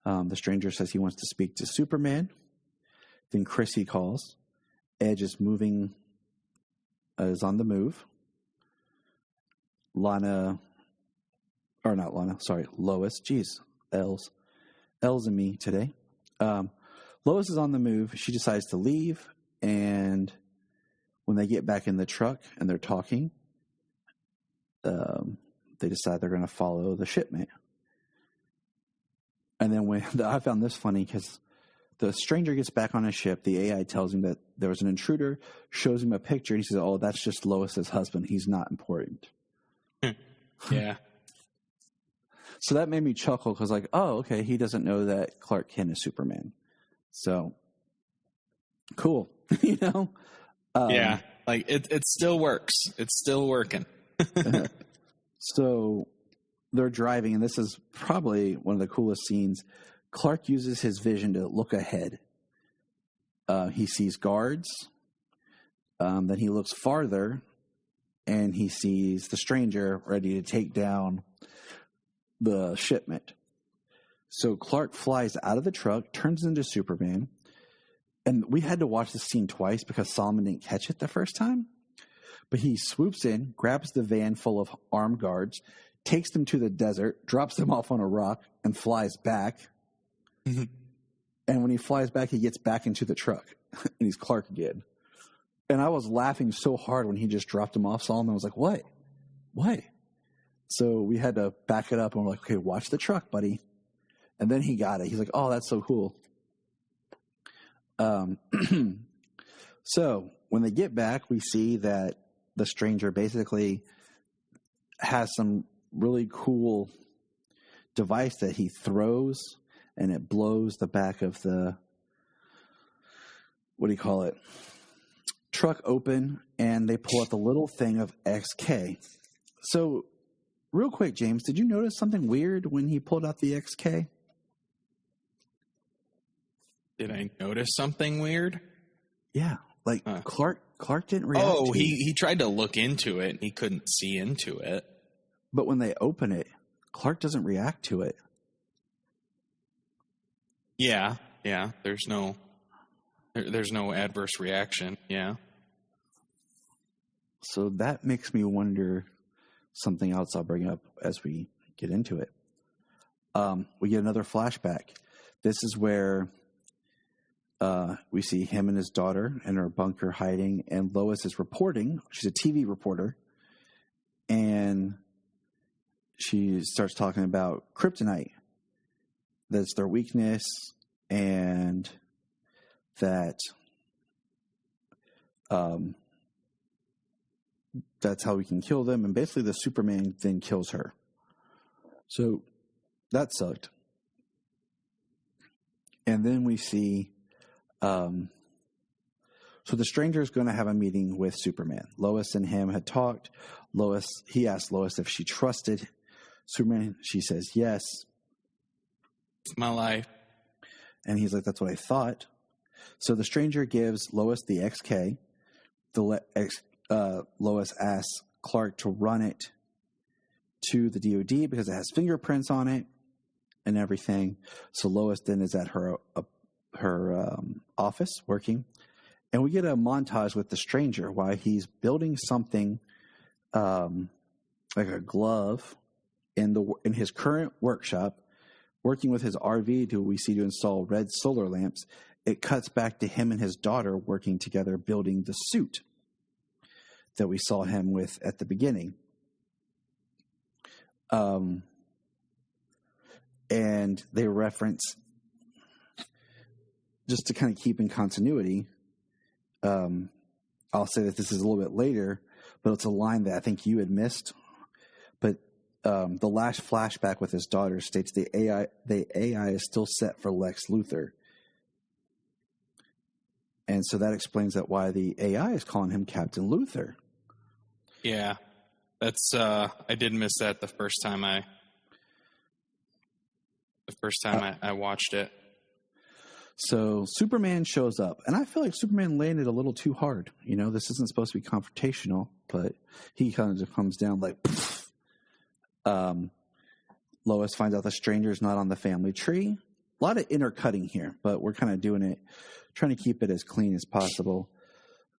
the stranger says he wants to speak to Superman. Then Chrissy calls. Edge is on the move. Lois. Jeez, L's and me today. Lois is on the move. She decides to leave, and when they get back in the truck and they're talking, they decide they're going to follow the shipment. And then I found this funny because the stranger gets back on his ship. The AI tells him that there was an intruder, shows him a picture, and he says, oh, that's just Lois's husband. He's not important. Yeah. So that made me chuckle because oh, okay, he doesn't know that Clark Kent is Superman. So, cool. Yeah, it still works. It's still working. So they're driving, and this is probably one of the coolest scenes. Clark uses his vision to look ahead. He sees guards. Then he looks farther, and he sees the stranger ready to take down the shipment. So Clark flies out of the truck, turns into Superman. And we had to watch this scene twice because Solomon didn't catch it the first time. But he swoops in, grabs the van full of armed guards, takes them to the desert, drops them off on a rock, and flies back. Mm-hmm. And when he flies back, he gets back into the truck. And he's Clark again. And I was laughing so hard when he just dropped him off. Solomon was like, what? What? So we had to back it up, and we're like, okay, watch the truck, buddy. And then he got it. He's like, oh, that's so cool. So when they get back, we see that the stranger basically has some really cool device that he throws, and it blows the back of the, truck open, and they pull out the little thing of XK. So real quick, James, did you notice something weird when he pulled out the XK? Did I notice something weird? Yeah, Clark didn't react. Oh, he tried to look into it and he couldn't see into it. But when they open it, Clark doesn't react to it. Yeah. There's no adverse reaction. Yeah. So that makes me wonder. something else I'll bring up as we get into it. We get another flashback. This is where we see him and his daughter in her bunker hiding, and Lois is reporting. She's a TV reporter, and she starts talking about kryptonite. That's their weakness, and that that's how we can kill them. And basically the Superman then kills her. So that sucked. And then we see, so the stranger is going to have a meeting with Superman. Lois and him had talked. He asked Lois if she trusted Superman. She says yes. It's my life. And he's like, that's what I thought. So the stranger gives Lois the XK. Lois asks Clark to run it to the DOD because it has fingerprints on it and everything. So Lois then is at her office working. And we get a montage with the stranger while he's building something like a glove in his current workshop, working with his RV to install red solar lamps. It cuts back to him and his daughter working together building the suit that we saw him with at the beginning. And they reference, just to kind of keep in continuity, I'll say that this is a little bit later, but it's a line that I think you had missed. But the last flashback with his daughter states the AI is still set for Lex Luthor. And so that explains that why the AI is calling him Captain Luthor. Yeah, that's I did miss that the first time I watched it. So Superman shows up, and I feel like Superman landed a little too hard. You know, this isn't supposed to be confrontational, but he kind of just comes down like, poof. Lois finds out the stranger's not on the family tree. A lot of intercutting here, but we're kind of doing it, trying to keep it as clean as possible.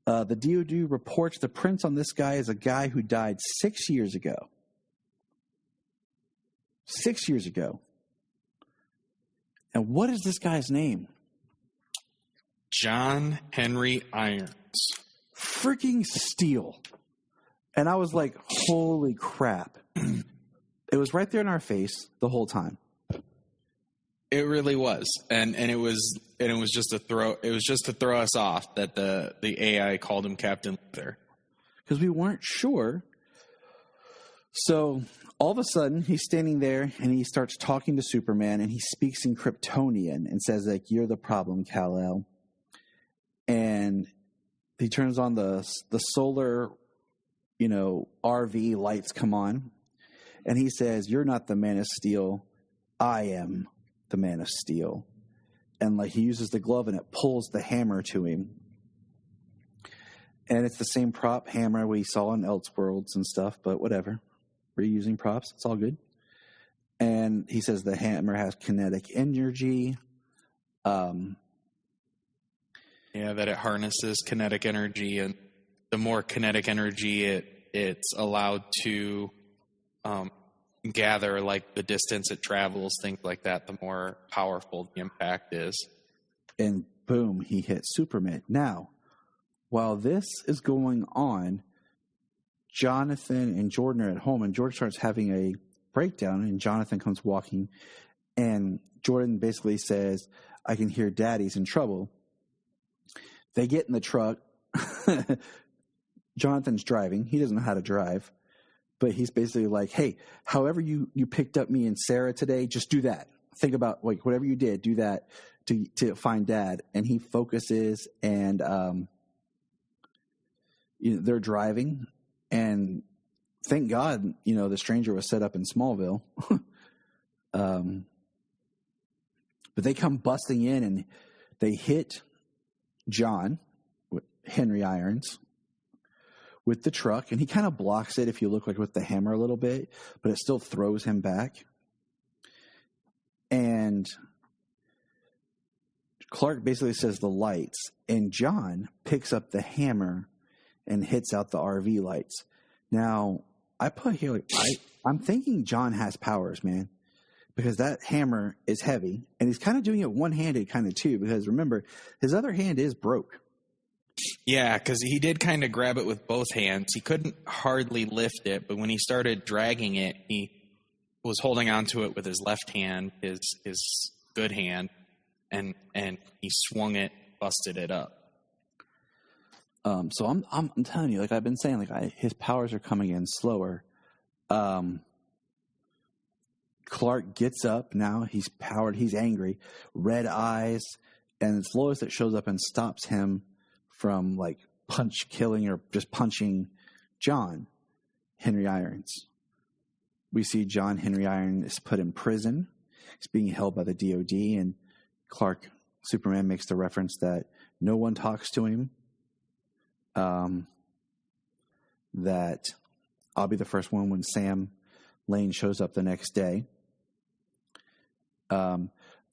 The DOD reports the prints on this guy is a guy who died 6 years ago. 6 years ago. And what is this guy's name? John Henry Irons. Freaking steal. And I was like, holy crap. It was right there in our face the whole time. It really was. And it was just to throw us off that the AI called him Captain Luthor. Because we weren't sure. So all of a sudden he's standing there and he starts talking to Superman and he speaks in Kryptonian and says, like, you're the problem, Kal-El. And he turns on the solar, RV lights come on. And he says, you're not the Man of Steel. I am the Man of Steel. And like he uses the glove and it pulls the hammer to him. And it's the same prop hammer we saw in Elseworlds and stuff, but whatever. Reusing props. It's all good. And he says the hammer has kinetic energy. That it harnesses kinetic energy, and the more kinetic energy it's allowed to gather, like the distance it travels, things like that, the more powerful the impact is. And boom, he hits Superman. Now, while this is going on, Jonathan and Jordan are at home, and Jordan starts having a breakdown, and Jonathan comes walking, and Jordan basically says, I can hear Daddy's in trouble. They get in the truck. Jonathan's driving. He doesn't know how to drive. But he's basically like, hey, however you picked up me and Sarah today, just do that. Think about, like, whatever you did, do that to find Dad. And he focuses, and they're driving. And thank God, the stranger was set up in Smallville. But they come busting in, and they hit John, Henry Irons, with the truck, and he kind of blocks it if you look like with the hammer a little bit, but it still throws him back. And Clark basically says the lights, and John picks up the hammer and hits out the RV lights. Now, I put here, I'm thinking John has powers, man, because that hammer is heavy, and he's kind of doing it one-handed kind of too, because remember, his other hand is broke. Yeah, because he did kind of grab it with both hands. He couldn't hardly lift it, but when he started dragging it, he was holding onto it with his left hand, his good hand, and he swung it, busted it up. So I'm telling you, like I've been saying, like his powers are coming in slower. Clark gets up now. He's powered. He's angry, red eyes, and it's Lois that shows up and stops him from like killing or just punching John Henry Irons. We see John Henry Irons is put in prison. He's being held by the DOD, and Superman makes the reference that no one talks to him. That I'll be the first one when Sam Lane shows up the next day.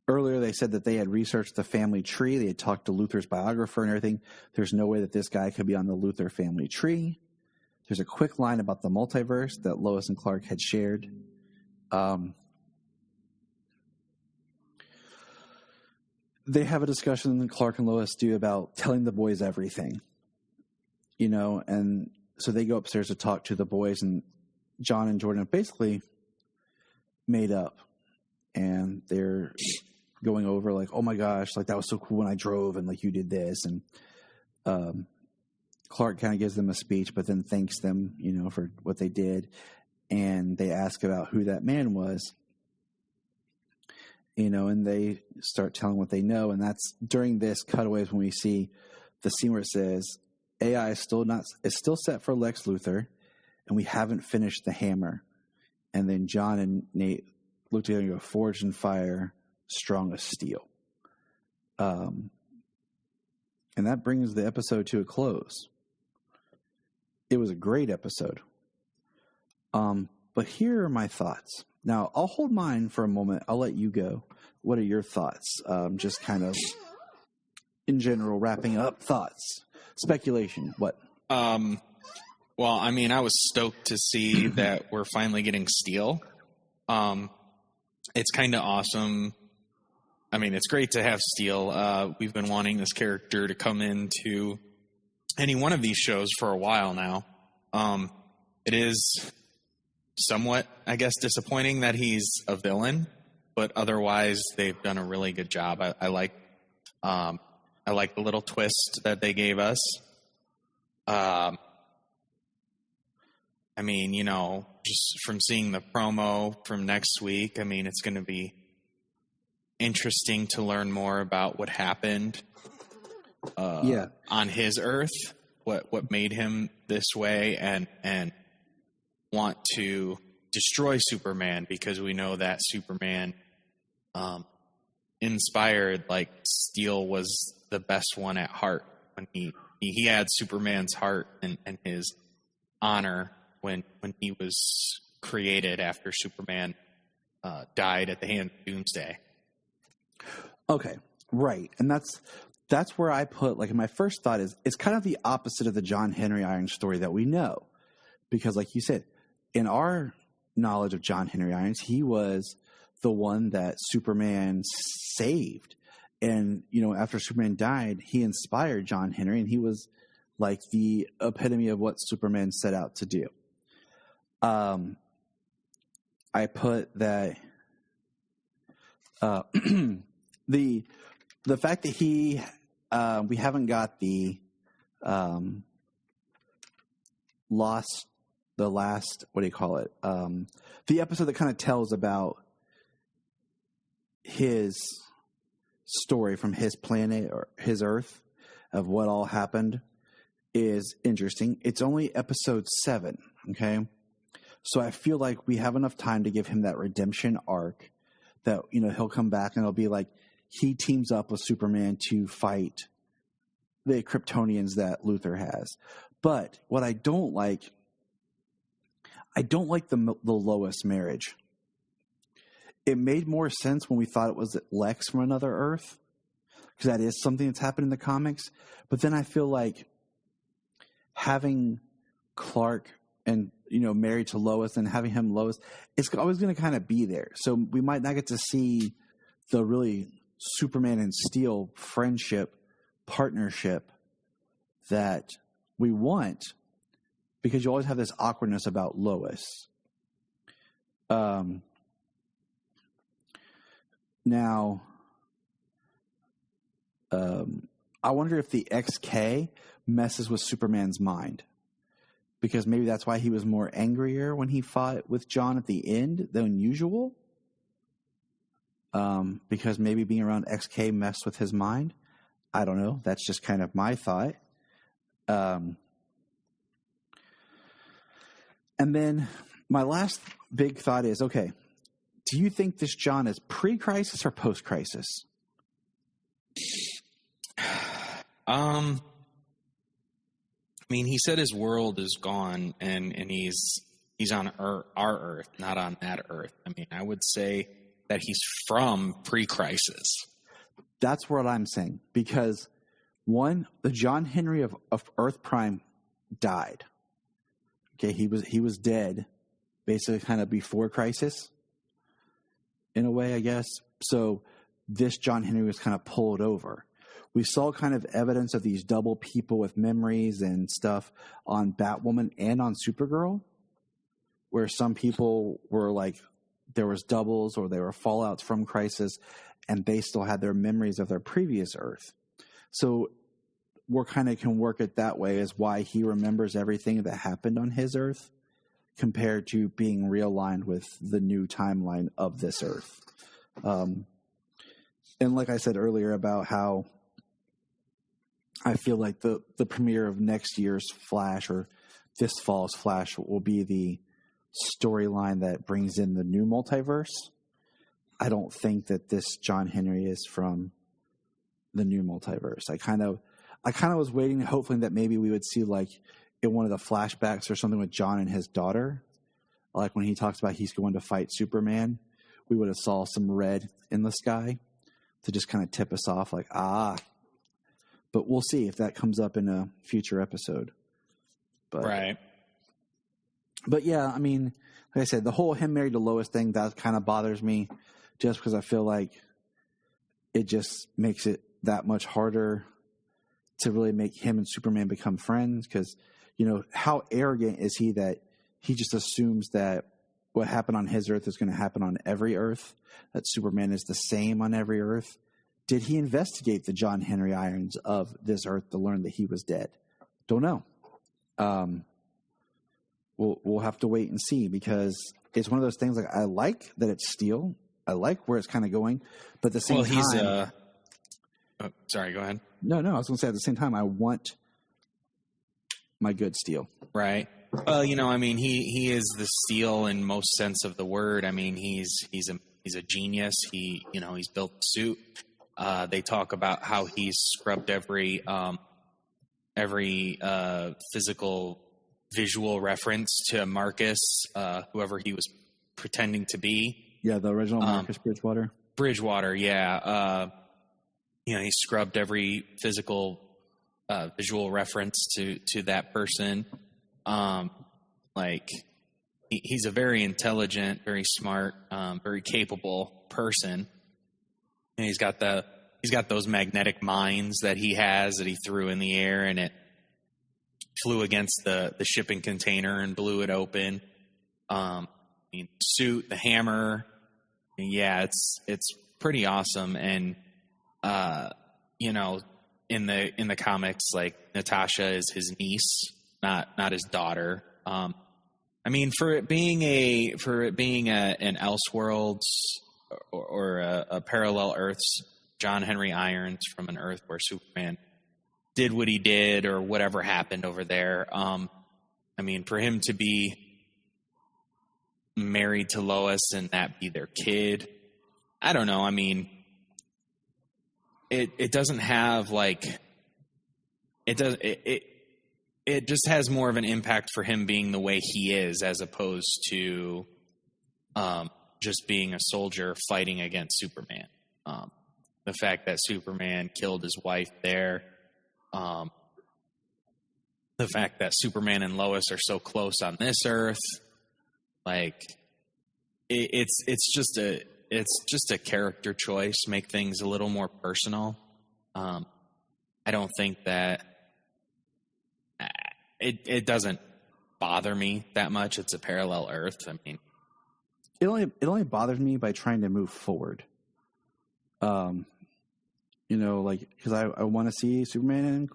Earlier, they said that they had researched the family tree. They had talked to Luthor's biographer and everything. There's no way that this guy could be on the Luthor family tree. There's a quick line about the multiverse that Lois and Clark had shared. They have a discussion that Clark and Lois do about telling the boys everything. You know, and so they go upstairs to talk to the boys, and John and Jordan basically made up. And they're going over like, oh my gosh, like that was so cool when I drove and like you did this. And Clark kind of gives them a speech, but then thanks them, you know, for what they did. And they ask about who that man was, you know, and they start telling what they know. And that's during this cutaways when we see the scene where it says AI is still set for Lex Luthor, and we haven't finished the hammer. And then John and Nate look together and go, forged in fire, strong as steel. And that brings the episode to a close. It was a great episode. But here are my thoughts. Now, I'll hold mine for a moment. I'll let you go. What are your thoughts? Just kind of, in general, wrapping up thoughts. Speculation. What? Well, I mean, I was stoked to see that we're finally getting Steel. It's kind of awesome. I mean, it's great to have Steel. We've been wanting this character to come into any one of these shows for a while now. It is somewhat, I guess, disappointing that he's a villain, but otherwise they've done a really good job. I like the little twist that they gave us. I mean, you know, just from seeing the promo from next week, I mean, it's going to be interesting to learn more about what happened on his Earth, what made him this way, and want to destroy Superman, because we know that Superman inspired, like, Steel was the best one at heart. When he had Superman's heart and his honor when he was created after Superman died at the hand of Doomsday. Okay, right. And that's where I put, like, my first thought is it's kind of the opposite of the John Henry Irons story that we know. Because, like you said, in our knowledge of John Henry Irons, he was the one that Superman saved. And, you know, after Superman died, he inspired John Henry, and he was like the epitome of what Superman set out to do. I put that the fact that we haven't got the the episode that kind of tells about his story from his planet or his Earth of what all happened is interesting. It's only episode 7. Okay. So I feel like we have enough time to give him that redemption arc that, you know, he'll come back and it'll be like he teams up with Superman to fight the Kryptonians that Luthor has. But what I don't like the Lois marriage. It made more sense when we thought it was Lex from another Earth, because that is something that's happened in the comics. But then I feel like having Clark and, married to Lois and having him Lois, it's always going to kind of be there. So we might not get to see the really Superman and Steel friendship, partnership that we want, because you always have this awkwardness about Lois. Now, I wonder if the XK messes with Superman's mind, because maybe that's why he was more angrier when he fought with John at the end than usual. Because maybe being around XK messed with his mind. I don't know. That's just kind of my thought. And then my last big thought is, okay, do you think this John is pre-crisis or post-crisis? I mean, he said his world is gone and he's on our Earth, not on that Earth. I mean, I would say that he's from pre-crisis. That's what I'm saying. Because one, the John Henry of Earth Prime died. Okay, he was dead basically kind of before Crisis, in a way, I guess. So this John Henry was kind of pulled over. We saw kind of evidence of these double people with memories and stuff on Batwoman and on Supergirl, where some people were like, there was doubles or they were fallouts from Crisis, and they still had their memories of their previous Earth. So we're kind of can work it that way as why he remembers everything that happened on his Earth compared to being realigned with the new timeline of this Earth. And like I said earlier about how I feel like the premiere of next year's Flash or this fall's Flash will be the storyline that brings in the new multiverse. I don't think that this John Henry is from the new multiverse. I kind of was waiting, hoping that maybe we would see like in one of the flashbacks or something with John and his daughter, like when he talks about he's going to fight Superman, we would have saw some red in the sky to just kind of tip us off like, but we'll see if that comes up in a future episode. But, right. But yeah, I mean, like I said, the whole him married to Lois thing, that kind of bothers me just because I feel like it just makes it that much harder to really make him and Superman become friends. Because, how arrogant is he that he just assumes that what happened on his Earth is going to happen on every Earth, that Superman is the same on every Earth? Did he investigate the John Henry Irons of this Earth to learn that he was dead? Don't know. We'll have to wait and see, because it's one of those things like I like that it's Steel. I like where it's kind of going, but at the same time, sorry, go ahead. No, I was going to say at the same time, I want my good Steel. Right. Well, I mean, he is the Steel in most sense of the word. I mean, he's a genius. He's built the suit. They talk about how he's scrubbed every physical visual reference to Marcus, whoever he was pretending to be. Yeah, the original Marcus Bridgewater. Bridgewater, yeah. He scrubbed every physical visual reference to that person. He's a very intelligent, very smart, very capable person. And he's got those magnetic mines that he threw in the air, and it flew against the shipping container and blew it open. Suit, the hammer, yeah, it's pretty awesome. And in the comics, like Natasha is his niece, not his daughter. For it being an Elseworlds or a parallel Earths, John Henry Irons from an Earth where Superman did what he did or whatever happened over there. For him to be married to Lois and that be their kid, I don't know. It doesn't have it just has more of an impact for him being the way he is, as opposed to just being a soldier fighting against Superman. The fact that Superman killed his wife there, the fact that Superman and Lois are so close on this Earth. Like, it's just a character choice. Make things a little more personal. I don't think that it doesn't bother me that much. It's a parallel Earth. I mean, it only bothers me by trying to move forward. You know, like, because I want to see Superman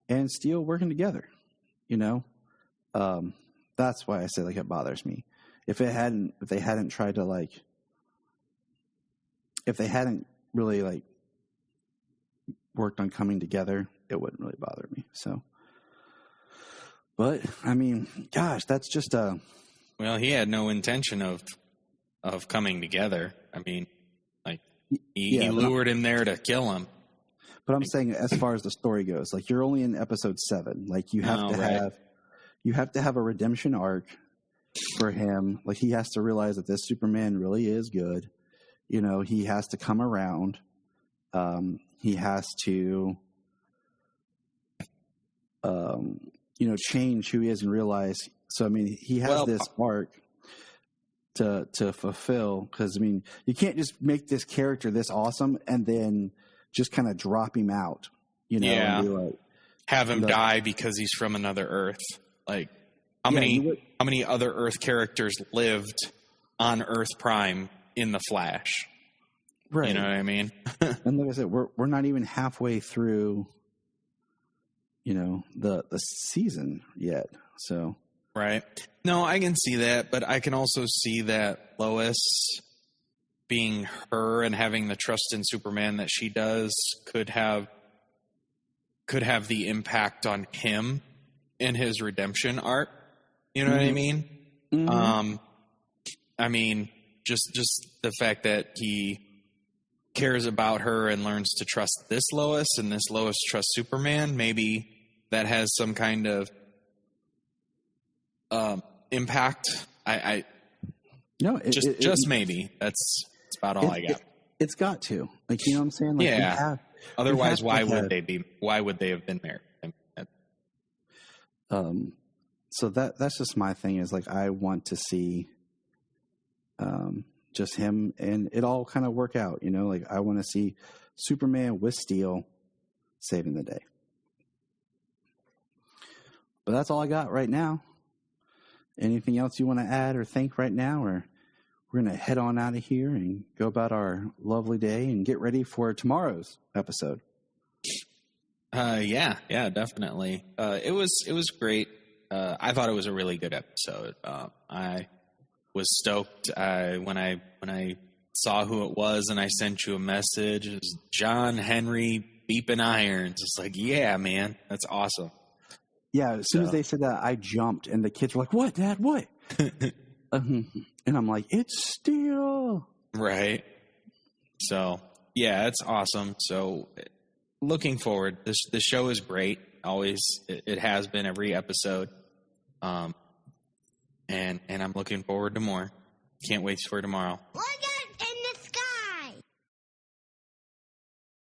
and Steel working together. You know, that's why I say like it bothers me. If they hadn't tried to like, if they hadn't really like worked on coming together, it wouldn't really bother me. So, but I mean, gosh, that's just a. Well, he had no intention of coming together. I mean, like he lured him there to kill him. But I'm saying, as far as the story goes, like you're only in episode 7. Like you have to have a redemption arc for him. Like he has to realize that this Superman really is good. You know, he has to come around. He has to, you know, change who he is and realize. So, I mean, he has this arc to fulfill, because, I mean, you can't just make this character this awesome and then just kind of drop him out, you know, and be like, have him die because he's from another Earth. Like, how many other Earth characters lived on Earth Prime in the Flash? Right. You know what I mean? And like I said, we're not even halfway through, you know, the season yet. So. Right. No, I can see that, but I can also see that Lois, being her and having the trust in Superman that she does, could have the impact on him in his redemption arc. You know what I mean? Mm-hmm. I mean, just the fact that he cares about her and learns to trust this Lois, and this Lois trusts Superman. Maybe that has some kind of impact. Just maybe. That's about all I got. It's got to, like, you know what I'm saying? Like, yeah. Otherwise, why would they have been there? So that's just my thing, is like, I want to see just him and it all kind of work out, you know, like I want to see Superman with Steel saving the day. But that's all I got right now. Anything else you want to add or think right now, or we're going to head on out of here and go about our lovely day and get ready for tomorrow's episode? Yeah, definitely. It was great. I thought it was a really good episode. I was stoked when I saw who it was, and I sent you a message. It was John Henry Beepin' Irons. It's like, yeah, man, that's awesome. Yeah, as soon as they said that, I jumped, and the kids were like, "What, Dad? What?" And I'm like, "It's Steel." Right. So, yeah, it's awesome. So, looking forward. The show is great. Always, it has been every episode. And I'm looking forward to more. Can't wait for tomorrow. Look